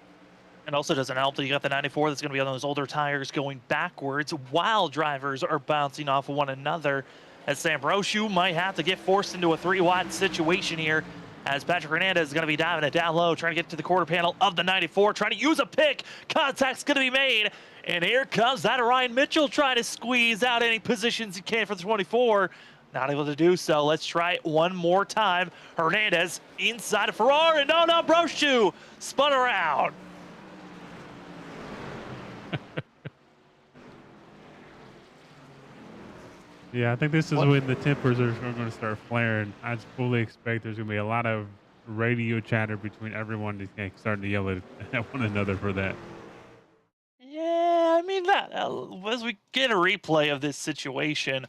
And also doesn't help that you got the 94 that's going to be on those older tires going backwards while drivers are bouncing off of one another, as Sam Brochu might have to get forced into a 3-wide situation here, as Patrick Hernandez is going to be diving it down low, trying to get to the quarter panel of the 94, trying to use a pick. Contact's going to be made, and here comes that Ryan Mitchell trying to squeeze out any positions he can for the 24. Not able to do so. Let's try it one more time. Hernandez inside of Farrar, and no, Brochu spun around. Yeah, I think this is when the tempers are going to start flaring. I just fully expect there's going to be a lot of radio chatter between everyone starting to yell at one another for that. Yeah, I mean, that as we get a replay of this situation,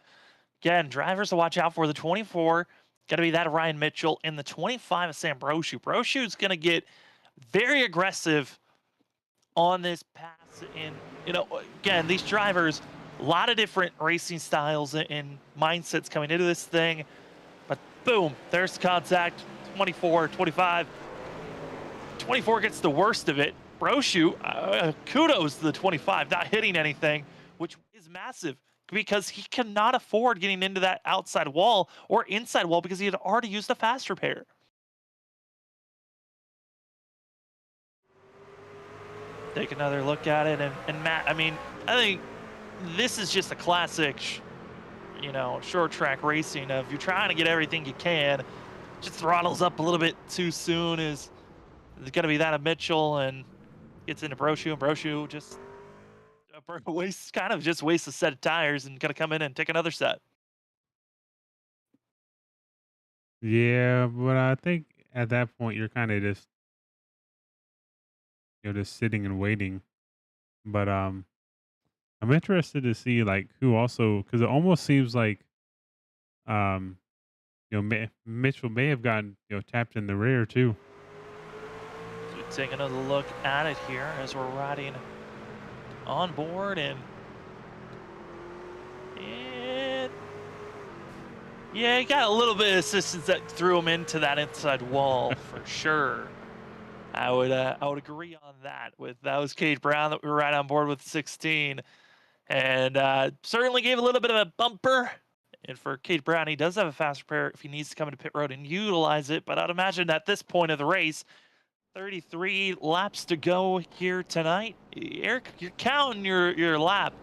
again, drivers to watch out for: the 24, going to be that of Ryan Mitchell, and the 25 of Sam Brochu. Brochu's going to get very aggressive on this pass. And, again, these drivers, a lot of different racing styles and mindsets coming into this thing. But boom, there's the contact. 24, 25. 24 gets the worst of it. Brochu, kudos to the 25, not hitting anything, which is massive, because he cannot afford getting into that outside wall or inside wall because he had already used a fast repair. Take another look at it, and Matt, I mean, I think this is just a classic, short track racing of you're trying to get everything you can, just throttles up a little bit too soon. Is going to be that of Mitchell, and gets into Brochu, and Brochu just wastes a set of tires and going to come in and take another set. Yeah, but I think at that point you're kind of just just sitting and waiting. But I'm interested to see like who also, because it almost seems like Mitchell may have gotten tapped in the rear too. So take another look at it here as we're riding on board, and yeah, he got a little bit of assistance that threw him into that inside wall for sure. I would agree on that. That was Cade Brown that we were right on board with 16, and certainly gave a little bit of a bumper. And for Cade Brown, he does have a fast repair if he needs to come into pit road and utilize it. But I'd imagine at this point of the race, 33 laps to go here tonight. Eric, you're counting your lap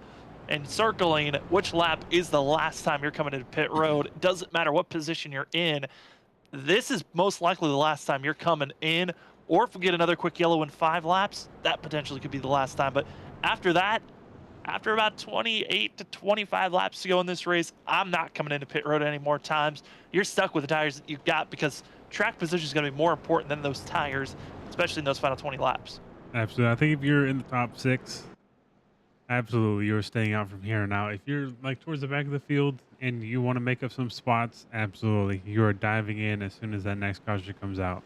and circling which lap is the last time you're coming into pit road. It doesn't matter what position you're in. This is most likely the last time you're coming in. Or if we get another quick yellow in 5 laps, that potentially could be the last time. But after that, after about 28 to 25 laps to go in this race, I'm not coming into pit road any more times. You're stuck with the tires that you've got, because track position is going to be more important than those tires, especially in those final 20 laps. Absolutely. I think if you're in the top 6, absolutely, you're staying out from here on out. If you're like towards the back of the field and you want to make up some spots, absolutely, you are diving in as soon as that next caution comes out.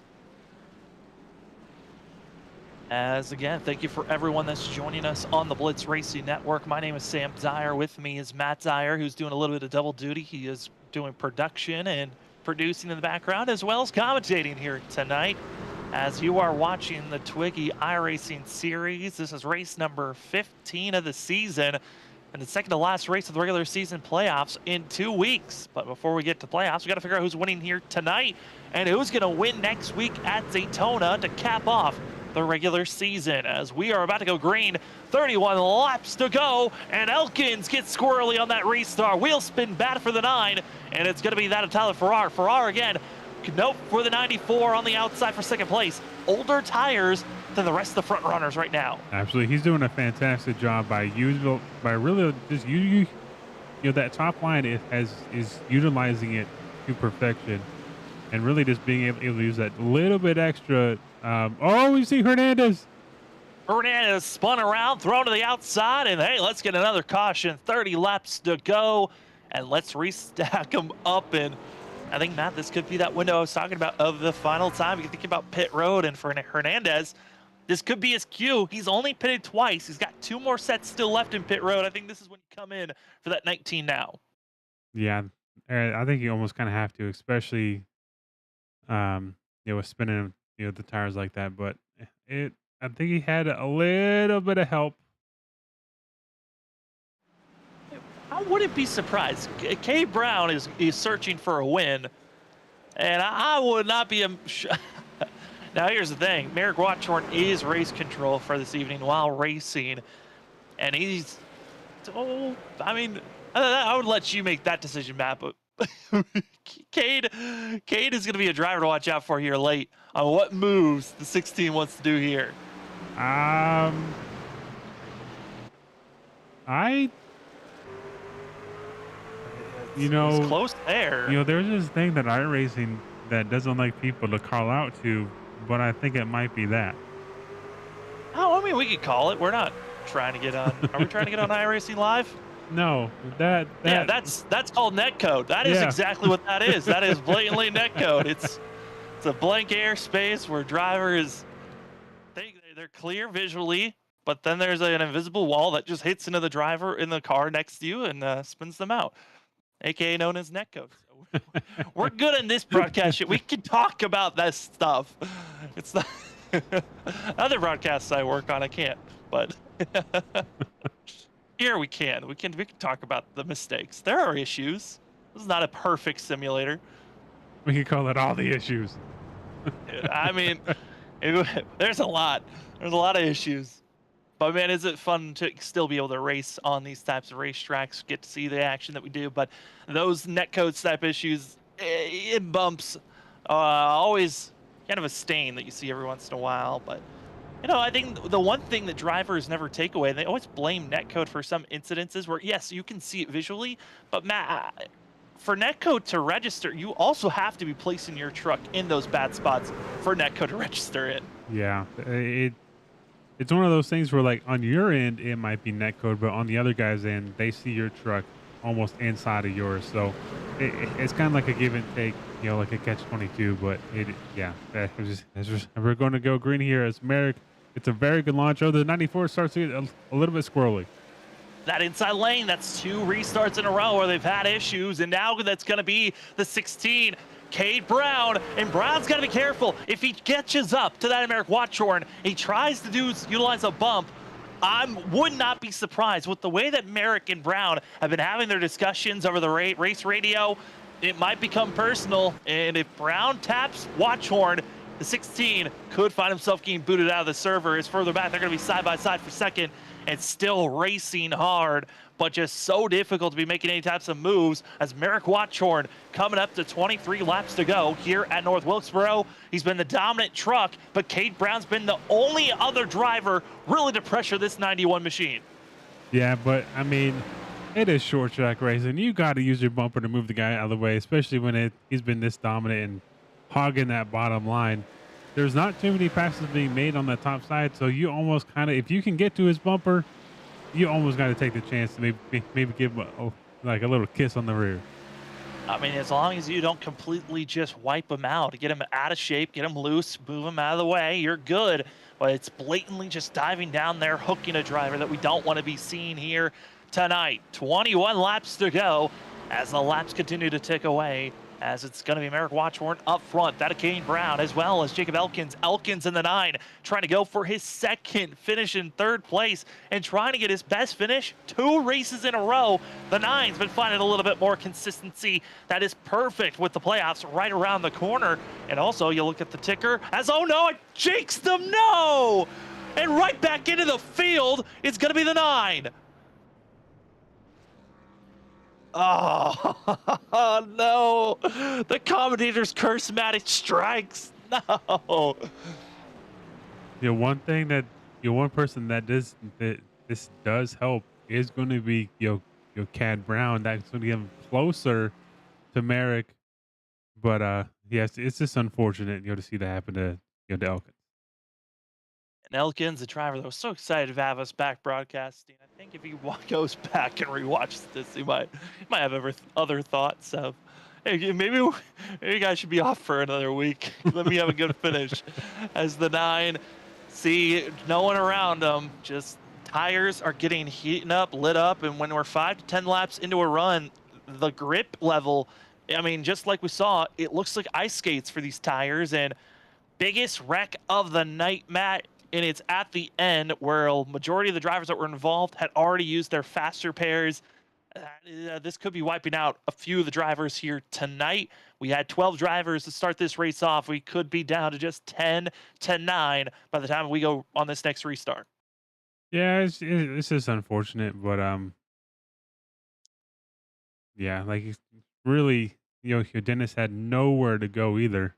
As again, thank you for everyone that's joining us on the Blitz Racing Network. My name is Sam Dyer. With me is Matt Dyer, who's doing a little bit of double duty. He is doing production and producing in the background, as well as commentating here tonight. As you are watching the Twigi iRacing series, this is race number 15 of the season. and the second to last race of the regular season playoffs in 2 weeks. But before we get to playoffs, we got to figure out who's winning here tonight and who's going to win next week at Daytona to cap off the regular season, as we are about to go green. 31 laps to go, and Elkins gets squirrely on that restart. Wheel spin bad for the 9, and it's going to be that of Tyler Farrar. Farrar again, nope, for the 94 on the outside for second place. Older tires than the rest of the front runners right now. Absolutely, he's doing a fantastic job by really just you know, that top line is utilizing it to perfection, and really just being able to use that little bit extra. Oh, we see Hernandez. Hernandez spun around, thrown to the outside, and hey, let's get another caution. 30 laps to go, and let's restack them up. And I think, Matt, this could be that window I was talking about of the final time. You think about pit road, and for Hernandez, this could be his cue. He's only pitted twice. He's got 2 more sets still left in pit road. I think this is when you come in for that 19 now. Yeah, I think you almost kind of have to, especially with spinning the tires like that. But I think he had a little bit of help. I wouldn't be surprised. Cade Brown is searching for a win, and I would not be Now, here's the thing. Merrick Watchorn is race control for this evening while racing, and he's... Oh, I mean, I would let you make that decision, Matt, but Cade is going to be a driver to watch out for here late on what moves the 16 wants to do here. It's close there. There's this thing that iRacing that doesn't like people to call out to, but I think it might be that. Oh, I mean, we could call it. We're not trying to get on. Are we trying to get on iRacing Live? No, yeah, that's called netcode. That is exactly what that is. That is blatantly netcode. It's a blank airspace where drivers they're clear visually, but then there's an invisible wall that just hits into the driver in the car next to you and spins them out, aka known as netcode. So we're good in this broadcast shit. We can talk about this stuff. It's the other broadcasts I work on, I can't, but here we can talk about the mistakes. There are issues. This is not a perfect simulator. We can call it all the issues. I mean, there's a lot of issues, but man, is it fun to still be able to race on these types of racetracks, get to see the action that we do. But those netcode type issues, it bumps, always kind of a stain that you see every once in a while. But I think the one thing that drivers never take away, they always blame netcode for some incidences where, yes, you can see it visually, but Matt, for netcode to register, you also have to be placing your truck in those bad spots for netcode to register it. Yeah, it's one of those things where, like, on your end, it might be netcode, but on the other guy's end, they see your truck almost inside of yours. So it's kind of like a give and take, like a catch-22. But we're going to go green here as Merrick. It's a very good launch. Oh, the 94 starts to get a little bit squirrely. That inside lane, that's 2 restarts in a row where they've had issues, and now that's going to be the 16, Cade Brown, and Brown's got to be careful. If he catches up to that Merrick Watchorn, he tries to utilize a bump, I would not be surprised with the way that Merrick and Brown have been having their discussions over the race radio. It might become personal, and if Brown taps Watchorn, the 16 could find himself getting booted out of the server. As further back, they're going to be side by side for second and still racing hard, but just so difficult to be making any types of moves as Merrick Watchorn coming up to 23 laps to go here at North Wilkesboro. He's been the dominant truck, but Cade Brown's been the only other driver really to pressure this 91 machine. Yeah, but I mean, it is short track racing. You got to use your bumper to move the guy out of the way, especially when he's been this dominant and hogging that bottom line. There's not too many passes being made on the top side, so you almost kind of, if you can get to his bumper, you almost got to take the chance to maybe give him a little kiss on the rear. I mean, as long as you don't completely just wipe him out, get him out of shape, get him loose, move him out of the way, you're good. But it's blatantly just diving down there, hooking a driver that we don't want to be seeing here tonight. 21 laps to go as the laps continue to tick away. as it's going to be Merrick Watchorn up front. That of Kane Brown, as well as Jacob Elkins. Elkins in the 9, trying to go for his second finish in 3rd place and trying to get his best finish 2 races in a row. The 9's been finding a little bit more consistency. That is perfect with the playoffs right around the corner. And also, you look at the ticker as, oh no, it jinxed them, no! And right back into the field, it's going to be the 9. Oh, no. The commentator's curse match strikes. No. One person that this does help is going to be Cad Brown. That's going to get him closer to Merrick. But yes, it's just unfortunate to see that happen to Elkins. And Elkins, the driver that was so excited to have us back broadcasting. I think if he goes back and rewatches this, he might have other thoughts of, hey, maybe you guys should be off for another week. Let me have a good finish. As the 9, see no one around them, just tires are getting lit up, and when we're 5 to 10 laps into a run, the grip level, I mean, just like we saw, it looks like ice skates for these tires. And biggest wreck of the night, Matt, and it's at the end where a majority of the drivers that were involved had already used their faster pairs. This could be wiping out a few of the drivers here tonight. We had 12 drivers to start this race off. We could be down to just 10 to 9 by the time we go on this next restart. Yeah, it's just unfortunate, but yeah, like it's really, Dennis had nowhere to go either.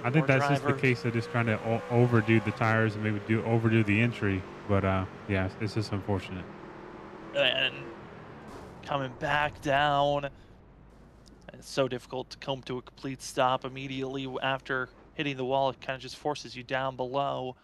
I think that's just the case of just trying to overdo the tires and maybe overdo the entry. But yeah, it's just unfortunate. And coming back down, it's so difficult to come to a complete stop immediately after hitting the wall. It kind of just forces you down below.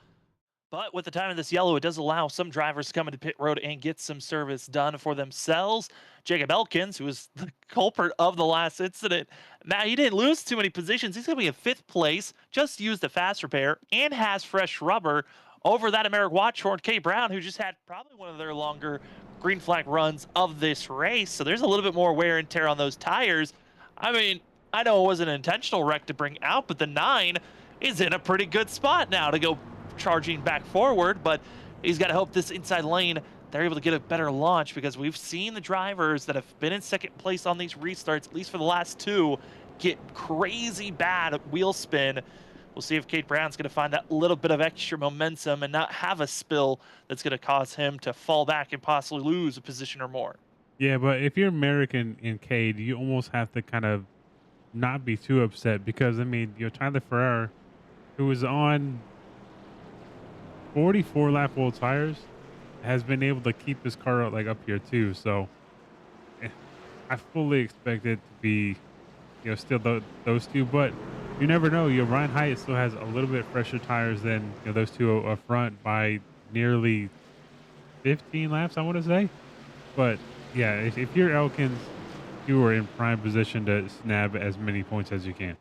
But with the time of this yellow, it does allow some drivers to come into pit road and get some service done for themselves. Jacob Elkins, who was the culprit of the last incident, now he didn't lose too many positions. He's going to be in 5th place, just used a fast repair, and has fresh rubber over that of Merrick Watchorn, Kate Brown, who just had probably one of their longer green flag runs of this race. So there's a little bit more wear and tear on those tires. I mean, I know it was an intentional wreck to bring out, but the 9 is in a pretty good spot now to go charging back forward, but he's got to hope this inside lane they're able to get a better launch, because we've seen the drivers that have been in 2nd place on these restarts, at least for the last 2, get crazy bad wheel spin. We'll see if Kate Brown's going to find that little bit of extra momentum and not have a spill that's going to cause him to fall back and possibly lose a position or more. Yeah, but if you're American and Cade, you almost have to kind of not be too upset, because I mean, Tyler Ferrer, who was on 44 lap old tires, has been able to keep his car up here too. So I fully expect it to be, still those 2, but you never know. Ryan Hyatt still has a little bit fresher tires than those 2 up front by nearly 15 laps, I want to say. But yeah, if you're Elkins, you are in prime position to snab as many points as you can.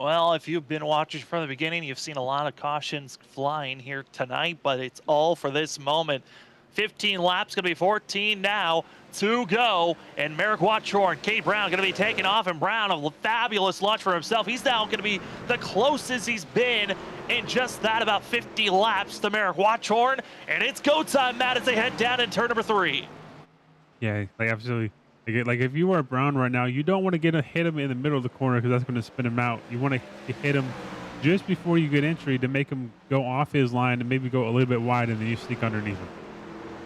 Well, if you've been watching from the beginning, you've seen a lot of cautions flying here tonight, but it's all for this moment. 15 laps, going to be 14 now to go, and Merrick Watchorn, Kate Brown going to be taking off, and Brown, a fabulous launch for himself. He's now going to be the closest he's been in just that, about 50 laps to Merrick Watchorn, and it's go time, Matt, as they head down in turn number 3. Yeah, absolutely. Like if you are Brown right now, you don't want to hit him in the middle of the corner, because that's going to spin him out. You want to hit him just before you get entry to make him go off his line and maybe go a little bit wide, and then you sneak underneath him.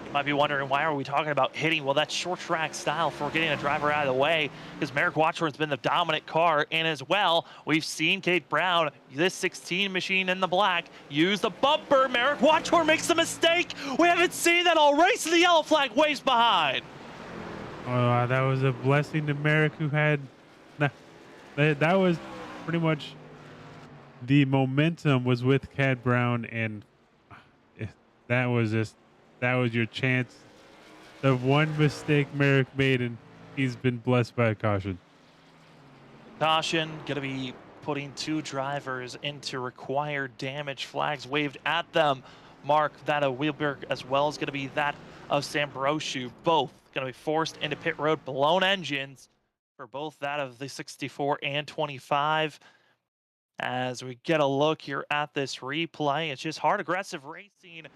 You might be wondering, why are we talking about hitting? Well, that's short track style for getting a driver out of the way, because Merrick Watchorn's been the dominant car. And as well, we've seen Kate Brown, this 16 machine in the black, use the bumper. Merrick Watchorn makes a mistake. We haven't seen that all race, and the yellow flag waves behind. Oh, that was a blessing to Merrick, who had that was pretty much the momentum was with Cad Brown, and that was your chance. The one mistake Merrick made, and he's been blessed by a caution. Caution going to be putting 2 drivers into required damage, flags waved at them. mark. That of Wheelberg as well is going to be that of Sambroshu. Both going to be forced into pit road, blown engines for both that of the 64 and 25. As we get a look here at this replay, it's just hard, aggressive racing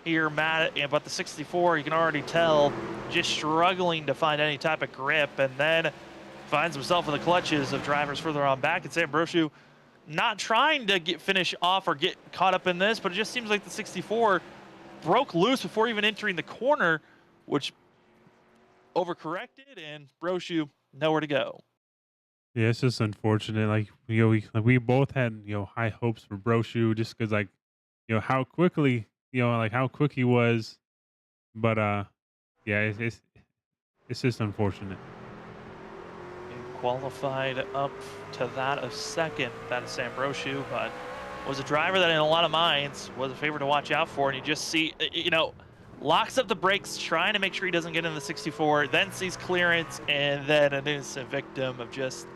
here, Matt. But the 64, you can already tell, just struggling to find any type of grip, and then finds himself in the clutches of drivers further on back. And Sambroshu not trying to finish off or get caught up in this, but it just seems like the 64 broke loose before even entering the corner, which overcorrected, and Broshu nowhere to go. Yeah, it's just unfortunate. Like, we both had, high hopes for Broshu just because, like, how quickly, like how quick he was. But yeah, it's just unfortunate. He qualified up to that of second, that of Sambroshu, but was a driver that in a lot of minds was a favorite to watch out for. And you just see, locks up the brakes, trying to make sure he doesn't get in the 64, then sees clearance, and then an innocent victim of just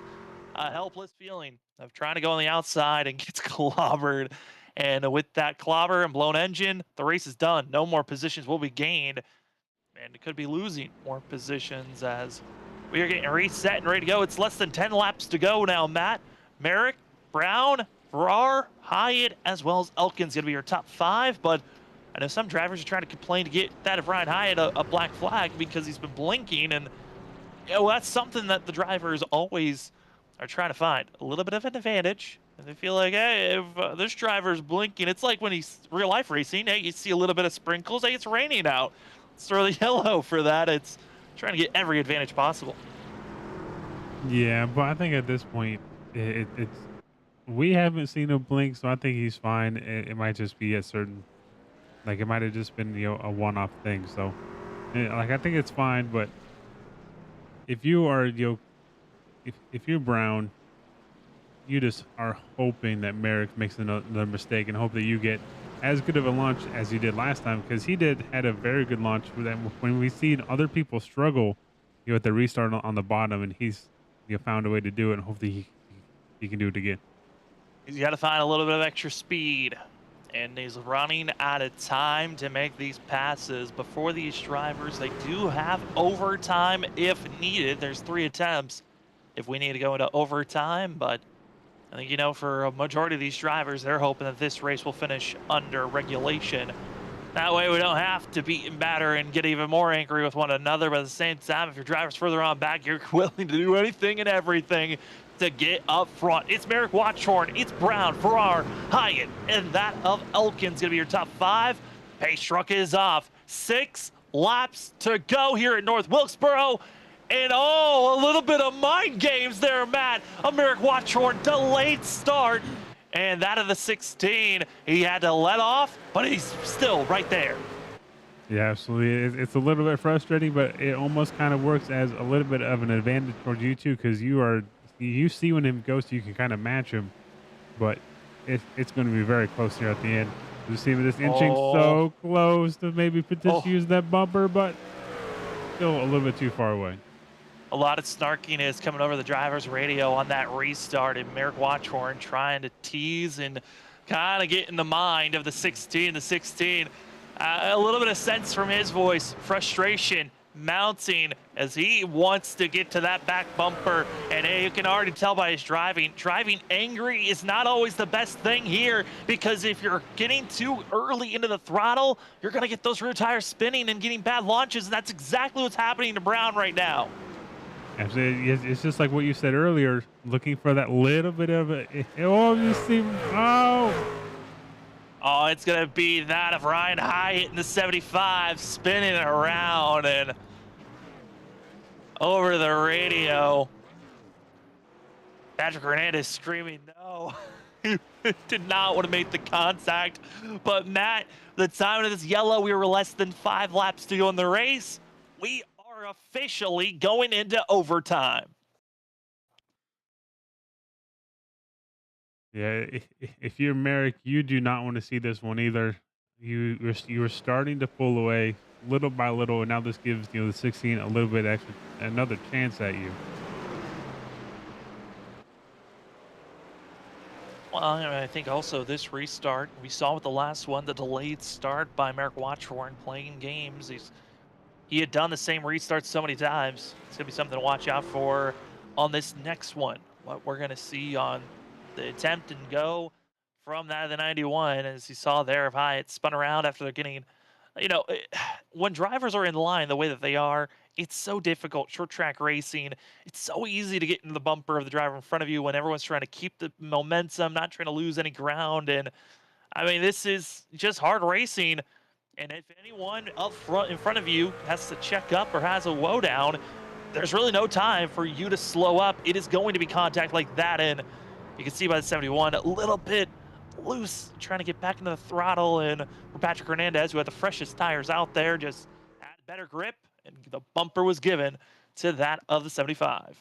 a helpless feeling of trying to go on the outside and gets clobbered. And with that clobber and blown engine, the race is done. No more positions will be gained, and it could be losing more positions as we are getting reset and ready to go. It's less than 10 laps to go now, Matt. Merrick, Brown, Farrar, Hyatt, as well as Elkin's going to be your top 5, but I know some drivers are trying to complain to get that of Ryan Hyatt a black flag because he's been blinking, and that's something that the drivers always are trying to find a little bit of an advantage. And they feel like, hey, if this driver's blinking, it's like when he's real life racing. Hey, you see a little bit of sprinkles. Hey, it's raining out. Let's throw the yellow for that. It's trying to get every advantage possible. Yeah, but I think at this point, it's we haven't seen him blink, so I think he's fine. It might just be a certain, like, it might have just been a one-off thing. So, like, I think it's fine. But if you are if you're Brown, you just are hoping that Merrick makes another mistake and hope that you get as good of a launch as you did last time, because he had a very good launch. When we see other people struggle, at the restart on the bottom, and he's found a way to do it, and hopefully he can do it again. He's got to find a little bit of extra speed, and he's running out of time to make these passes. Before these drivers, they do have overtime if needed. There's 3 attempts if we need to go into overtime, but I think, for a majority of these drivers, they're hoping that this race will finish under regulation. That way we don't have to beat and batter and get even more angry with one another. But at the same time, if your driver's further on back, you're willing to do anything and everything to get up front. It's Merrick Watchhorn, it's Brown, Farrar, Hyatt, and that of Elkin's going to be your top 5. Pace truck is off. 6 laps to go here at North Wilkesboro. And a little bit of mind games there, Matt. Merrick Watchhorn, delayed start. And that of the 16, he had to let off, but he's still right there. Yeah, absolutely. It's a little bit frustrating, but it almost kind of works as a little bit of an advantage towards you two, because you see when him goes, so you can kind of match him. But it's going to be very close here at the end. You see this inching so close to maybe potentially use that bumper, but still a little bit too far away. A lot of snarkiness coming over the driver's radio on that restart, and Merrick Watchhorn trying to tease and kind of get in the mind of the 16. The 16, a little bit of sense from his voice, frustration mounting as he wants to get to that back bumper. And you can already tell by his driving angry is not always the best thing here, because if you're getting too early into the throttle, you're going to get those rear tires spinning and getting bad launches, and that's exactly what's happening to Brown right now. Absolutely. It's just like what you said earlier, looking for that little bit of it. You see, it's going to be that of Ryan Hyatt in the 75, spinning around, and over the radio, Patrick Hernandez screaming, no. He did not want to make the contact. But Matt, the time of this yellow, we were less than 5 laps to go in the race. We are officially going into overtime. Yeah, if you're Merrick, you do not want to see this one either. You were starting to pull away little by little, and now this gives the 16 a little bit extra, another chance at you. Well, I think also this restart, we saw with the last one, the delayed start by Merrick Watchorn playing games. He had done the same restart so many times. It's gonna be something to watch out for on this next one. What we're gonna see on the attempt and go from that of the 91, as you saw there of Hyatt spun around after they're getting, when drivers are in line the way that they are, it's so difficult. Short track racing, it's so easy to get into the bumper of the driver in front of you when everyone's trying to keep the momentum, not trying to lose any ground. And I mean, this is just hard racing. And if anyone up front in front of you has to check up or has a woe down, there's really no time for you to slow up. It is going to be contact like that. And you can see by the 71, a little bit loose, trying to get back into the throttle. And for Patrick Hernandez, who had the freshest tires out there, just had better grip. And the bumper was given to that of the 75.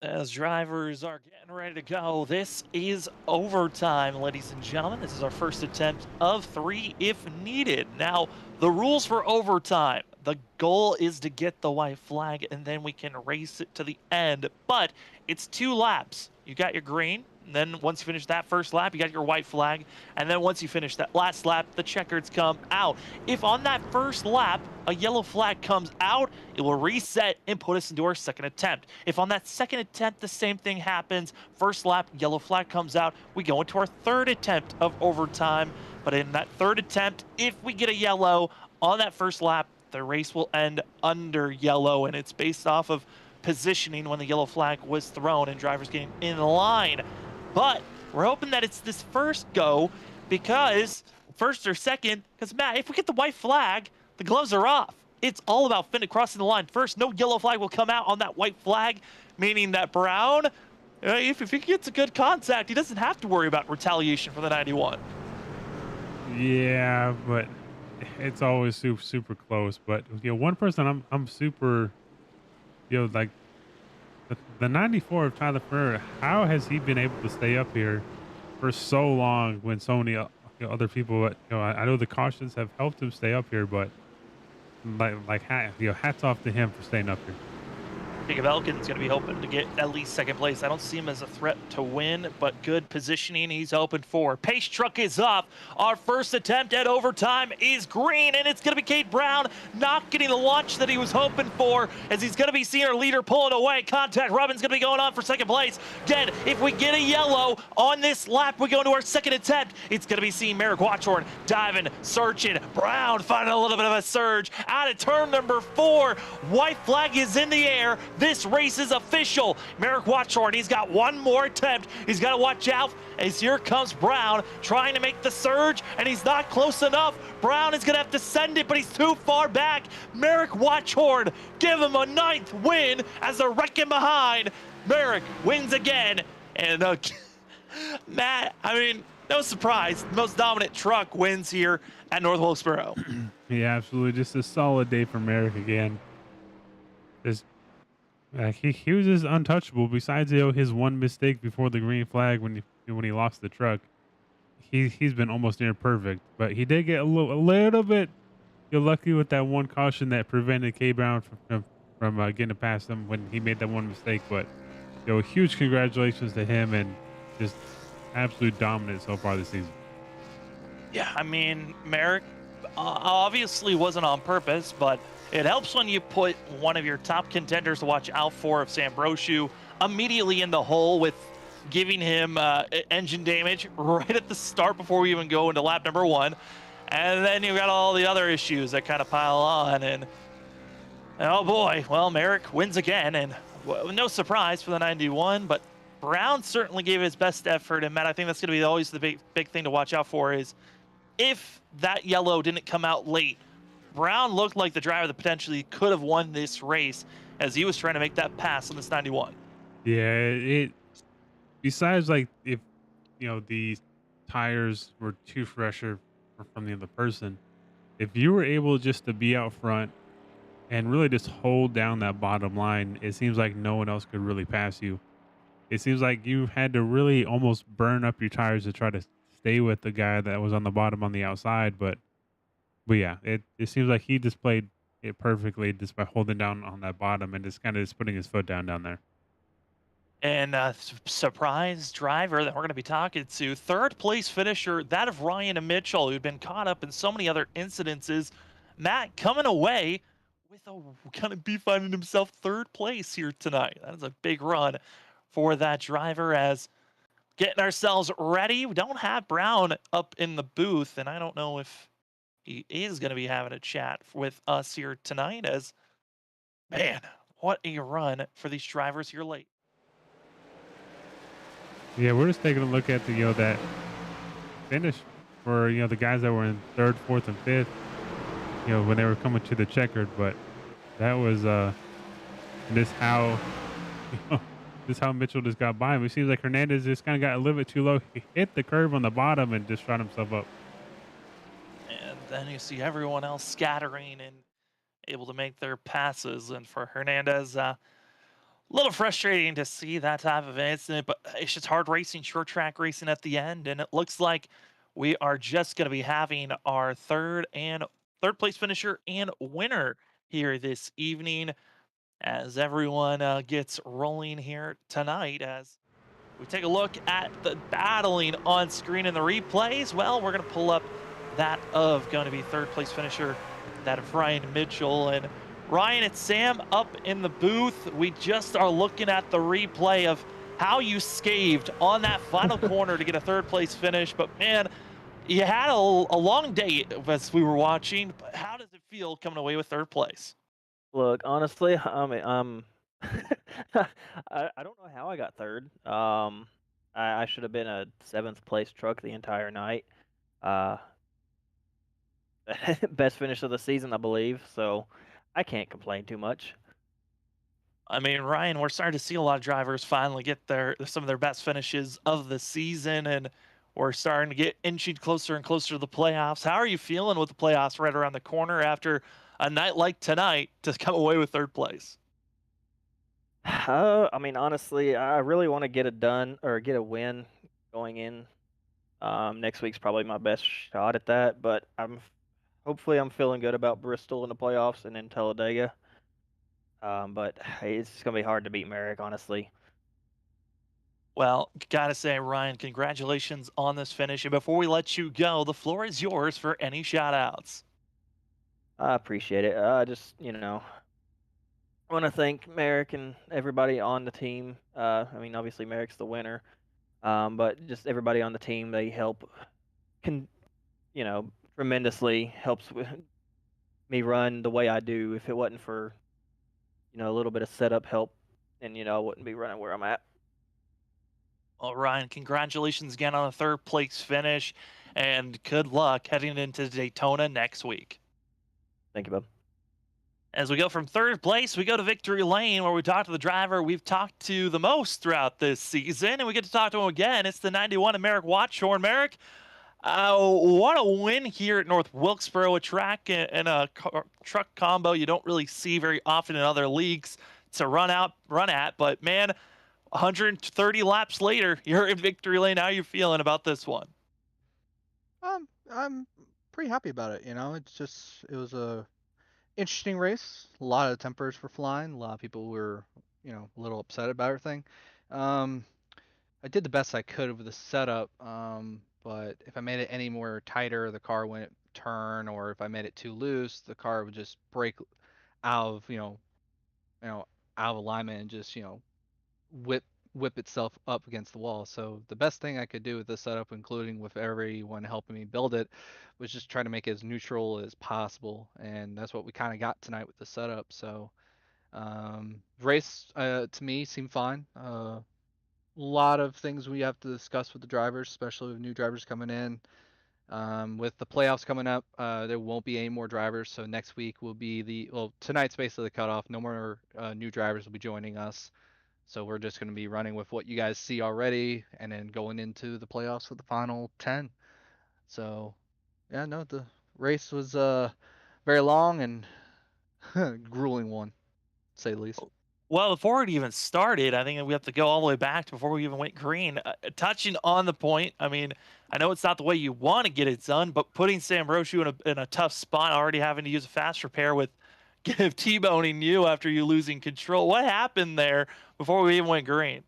As drivers are getting ready to go, this is overtime, ladies and gentlemen. This is our first attempt of 3 if needed. Now, the rules for overtime, the goal is to get the white flag and then we can race it to the end, but it's 2 laps. You got your green, and then once you finish that first lap, you got your white flag, and then once you finish that last lap, the checkers come out. If on that first lap, a yellow flag comes out, it will reset and put us into our second attempt. If on that second attempt, the same thing happens, first lap, yellow flag comes out, we go into our third attempt of overtime. But in that third attempt, if we get a yellow on that first lap, the race will end under yellow, and it's based off of positioning when the yellow flag was thrown and drivers getting in line. But we're hoping that it's this first go, because first or second, because Matt, if we get the white flag, the gloves are off. It's all about crossing the line first. No yellow flag will come out on that white flag, meaning that Brown, if he gets a good contact, he doesn't have to worry about retaliation for the 91. Yeah, but it's always super close. But one person I'm super, like the 94 of Tyler Ferrer. How has he been able to stay up here for so long when so many other people? I know the cautions have helped him stay up here, but hats off to him for staying up here. Jacob Elkin's going to be hoping to get at least second place. I don't see him as a threat to win, but good positioning he's hoping for. Pace truck is off. Our first attempt at overtime is green, and it's going to be Cade Brown not getting the launch that he was hoping for, as he's going to be seeing our leader pulling away. Contact Robin's going to be going on for second place. Again, if we get a yellow on this lap, we go into our second attempt. It's going to be seeing Merrick Watchorn diving, searching. Brown finding a little bit of a surge out of turn number 4. White flag is in the air. This race is official. Merrick Watchorn, he's got one more attempt. He's got to watch out, as here comes Brown trying to make the surge, and he's not close enough. Brown is going to have to send it, but he's too far back. Merrick Watchorn, give him a 9th win as they're wrecking behind. Merrick wins again. And Matt, I mean, no surprise, the most dominant truck wins here at North Wilkesboro. Yeah, absolutely. Just a solid day for Merrick again. He was just untouchable. Besides his one mistake before the green flag when he lost the truck, he's been almost near perfect. But he did get a little bit lucky with that one caution that prevented K Brown from getting past him when he made that one mistake. But huge congratulations to him, and just absolute dominant so far this season. Yeah, I mean, Merrick obviously wasn't on purpose, but it helps when you put one of your top contenders to watch out for of Sambroshu immediately in the hole, with giving him engine damage right at the start before we even go into lap number 1. And then you got all the other issues that kind of pile on. And oh boy, well, Merrick wins again, and no surprise for the 91, but Brown certainly gave his best effort. And Matt, I think that's going to be always the big thing to watch out for, is if that yellow didn't come out late, Brown looked like the driver that potentially could have won this race, as he was trying to make that pass on this 91. Yeah, besides, if the tires were too fresher from the other person, if you were able just to be out front and really just hold down that bottom line, it seems like no one else could really pass you. It seems like you had to really almost burn up your tires to try to stay with the guy that was on the bottom on the outside. But yeah, it seems like he displayed it perfectly just by holding down on that bottom and just kind of just putting his foot down there. And surprise driver that we're going to be talking to, third place finisher, that of Ryan Mitchell, who'd been caught up in so many other incidences. Matt coming away with a going to be finding himself third place here tonight. That is a big run for that driver as getting ourselves ready. We don't have Brown up in the booth, and I don't know if he is going to be having a chat with us here tonight as, man, what a run for these drivers here late. Yeah, we're just taking a look at the that finish for the guys that were in third, fourth, and fifth. When they were coming to the checkered, but that was this how you know, this how Mitchell just got by him. It seems like Hernandez just kind of got a little bit too low. He hit the curve on the bottom and just shot himself up. And then you see everyone else scattering and able to make their passes. And for Hernandez, a little frustrating to see that type of incident, but it's just hard racing, short track racing at the end. And it looks like we are just going to be having our third place finisher and winner here this evening as everyone gets rolling here tonight. As we take a look at the battling on screen in the replays, well, we're going to pull up that of going to be third place finisher, that of Ryan Mitchell. And Ryan, it's Sam up in the booth. We just are looking at the replay of how you scaved on that final corner to get a third place finish. But man, you had a long day as we were watching. But how does it feel coming away with third place? Look, honestly, I mean, I don't know how I got third. I should have been a seventh place truck the entire night. Uh, best finish of the season, I believe. So I can't complain too much. I mean, Ryan, we're starting to see a lot of drivers finally get some of their best finishes of the season, and we're starting to get inching closer and closer to the playoffs. How are you feeling with the playoffs right around the corner after a night like tonight to come away with third place? I mean, honestly, I really want to get it done or get a win going in. Next week's probably my best shot at that, but hopefully I'm feeling good about Bristol in the playoffs and in Talladega. But hey, it's gonna be hard to beat Merrick, honestly. Well, gotta say, Ryan, congratulations on this finish. And before we let you go, the floor is yours for any shout outs. I appreciate it. Just I want to thank Merrick and everybody on the team. I mean, obviously Merrick's the winner, but just everybody on the team. They help, can tremendously helps with me run the way I do. If it wasn't for a little bit of setup help, then I wouldn't be running where I'm at. Well, Ryan, congratulations again on a third place finish, and good luck heading into Daytona next week. Thank you, bub. As we go from third place, we go to victory lane where we talk to the driver we've talked to the most throughout this season, and we get to talk to him again. It's the 91 Merrick Watchorn. Merrick, what a win here at North Wilkesboro, a track and a truck combo you don't really see very often in other leagues to run at. But man, 130 laps later, you're in victory lane. How are you feeling about this one? I'm pretty happy about it. It was a interesting race. A lot of tempers were flying. A lot of people were, a little upset about everything. I did the best I could with the setup. But if I made it any more tighter, the car wouldn't turn, or if I made it too loose, the car would just break out of, out of alignment and just, whip whip itself up against the wall. So the best thing I could do with this setup, including with everyone helping me build it, was just try to make it as neutral as possible, and that's what we kind of got tonight with the setup. So race to me seemed fine. A lot of things we have to discuss with the drivers, especially with new drivers coming in. With the playoffs coming up, there won't be any more drivers. So next week will be tonight's basically the cutoff. No more new drivers will be joining us. So we're just going to be running with what you guys see already, and then going into the playoffs with the final 10. So, yeah, no, the race was very long and grueling one, to say the least. Well, before it even started, I think we have to go all the way back to before we even went green. Touching on the point, I mean, I know it's not the way you want to get it done, but putting Sam Rochu in a tough spot, already having to use a fast repair with T-boning you after you losing control. What happened there before we even went green?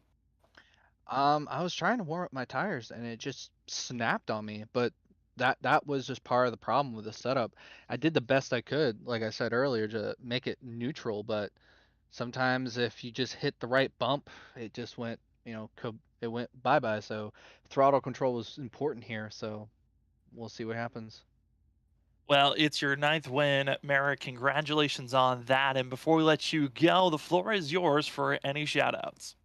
I was trying to warm up my tires and it just snapped on me, but that was just part of the problem with the setup. I did the best I could, like I said earlier, to make it neutral, but sometimes if you just hit the right bump, it just went, it went bye-bye. So throttle control was important here, so we'll see what happens. Well, it's your 9th win, Merrick. Congratulations on that. And before we let you go, the floor is yours for any shout-outs.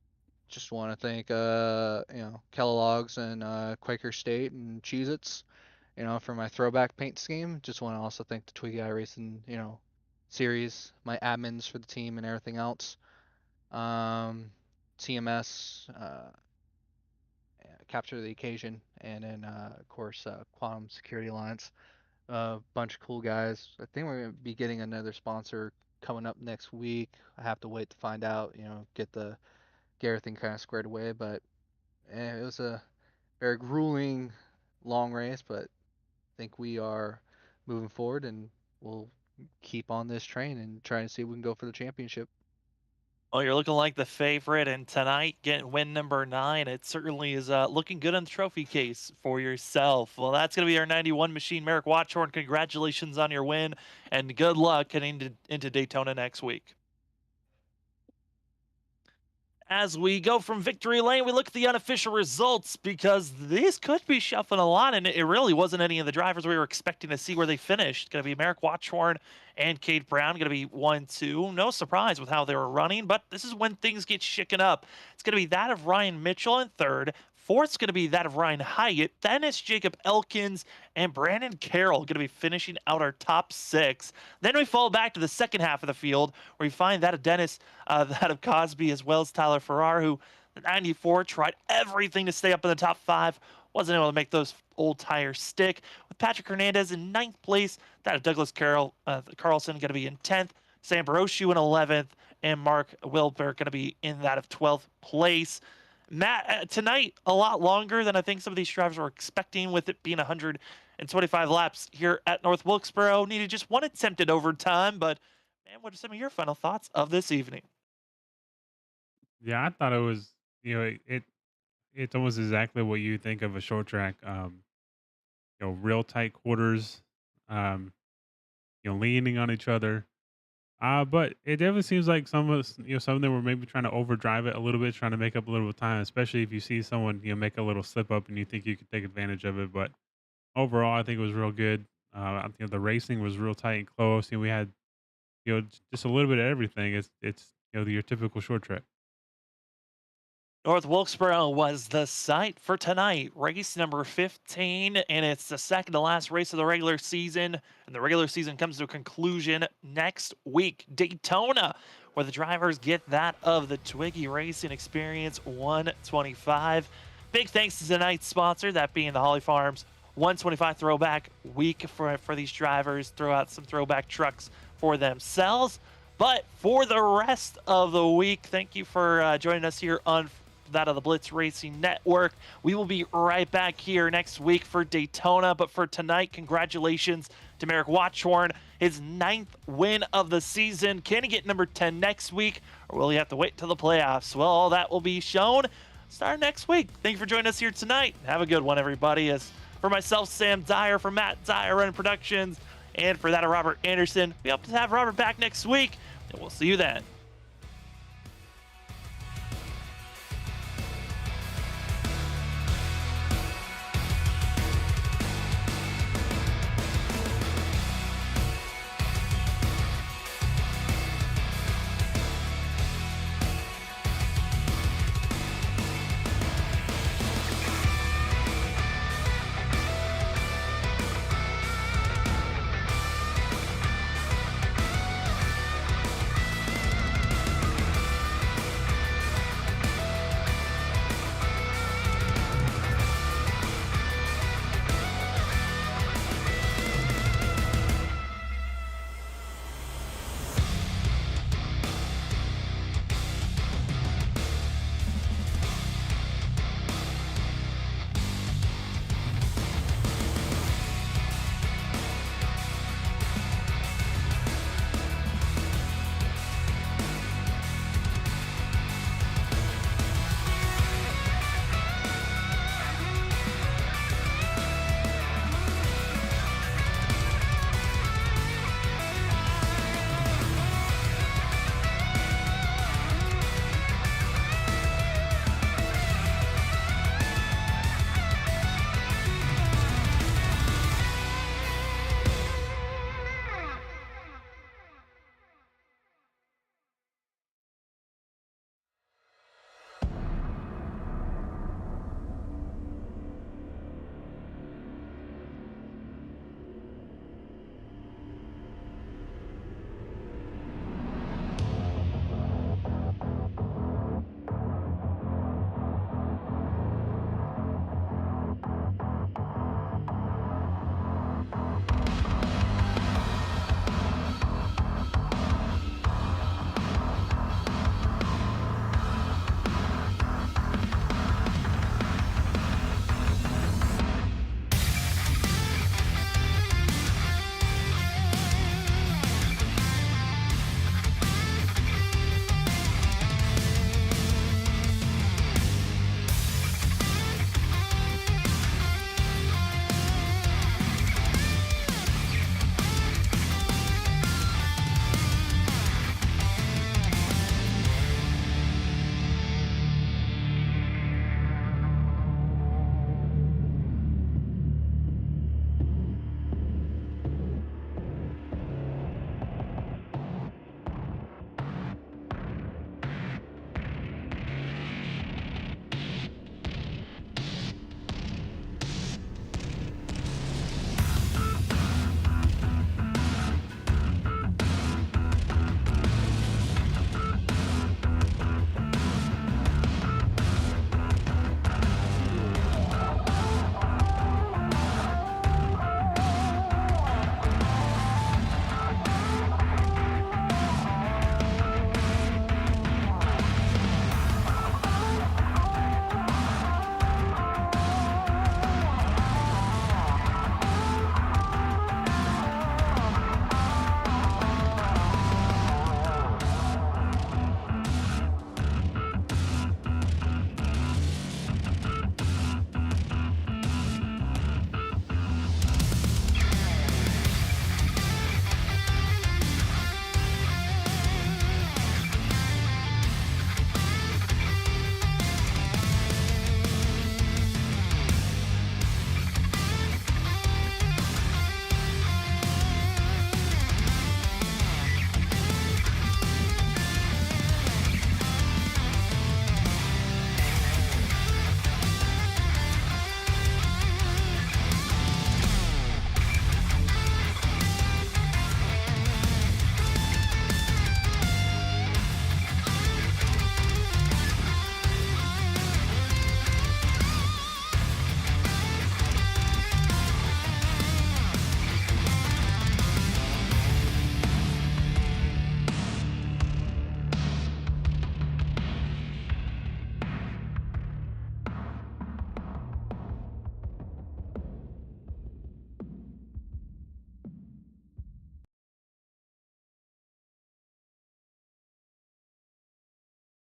Just want to thank Kellogg's and Quaker State and Cheez-Its, for my throwback paint scheme. Just want to also thank the Twigi iRacing, series, my admins for the team and everything else. TMS, Capture the Occasion, and then of course Quantum Security Alliance. A bunch of cool guys. I think we're gonna be getting another sponsor coming up next week. I have to wait to find out, get the Gear thing kind of squared away, but it was a very grueling, long race. But I think we are moving forward, and we'll keep on this train and try and see if we can go for the championship. Well, you're looking like the favorite, and tonight getting win number 9. It certainly is looking good on the trophy case for yourself. Well, that's going to be our 91 machine, Merrick Watchorn. Congratulations on your win, and good luck getting into Daytona next week. As we go from victory lane, we look at the unofficial results because these could be shuffling a lot, and it really wasn't any of the drivers we were expecting to see where they finished. Going to be Merrick Watchorn and Cade Brown, going to be 1-2. No surprise with how they were running, but this is when things get shaken up. It's going to be that of Ryan Mitchell in 3rd. 4th's going to be that of Ryan Hyatt. Then it's Jacob Elkins and Brandon Carroll going to be finishing out our top 6. Then we fall back to the second half of the field where we find that of Dennis, that of Cosby, as well as Tyler Farrar, who the 94 tried everything to stay up in the top 5. Wasn't able to make those old tires stick. With Patrick Hernandez in 9th place, that of Douglas Carlson going to be in 10th. Sam Baroshu in 11th, and Mark Wilbur going to be in that of 12th place. Matt, tonight, a lot longer than I think some of these drivers were expecting, with it being 125 laps here at North Wilkesboro. Needed just one attempt at overtime, but man, what are some of your final thoughts of this evening? Yeah, I thought it was, it's almost exactly what you think of a short track. Real tight quarters, um, leaning on each other. But it definitely seems like some of them were maybe trying to overdrive it a little bit, trying to make up a little bit of time, especially if you see someone, make a little slip up and you think you could take advantage of it. But overall, I think it was real good. I think the racing was real tight and close. We had, just a little bit of everything. It's your typical short track. North Wilkesboro was the site for tonight, race number 15, and it's the second to last race of the regular season. And the regular season comes to a conclusion next week. Daytona, where the drivers get that of the Twigi iRacing Experience 125. Big thanks to tonight's sponsor, that being the Holly Farms 125 throwback week for these drivers. Throw out some throwback trucks for themselves. But for the rest of the week, thank you for joining us here on that of the Blitz Racing Network. We will be right back here next week for Daytona, but for tonight, congratulations to Merrick Watchorn, his 9th win of the season. Can he get number 10 next week, or will he have to wait till the playoffs? Well, all that will be shown starting next week. Thank you for joining us here tonight. Have a good one, everybody. As for myself, Sam Dyer, for Matt Dyer Running Productions, and for that of Robert Anderson, we hope to have Robert back next week, and we'll see you then.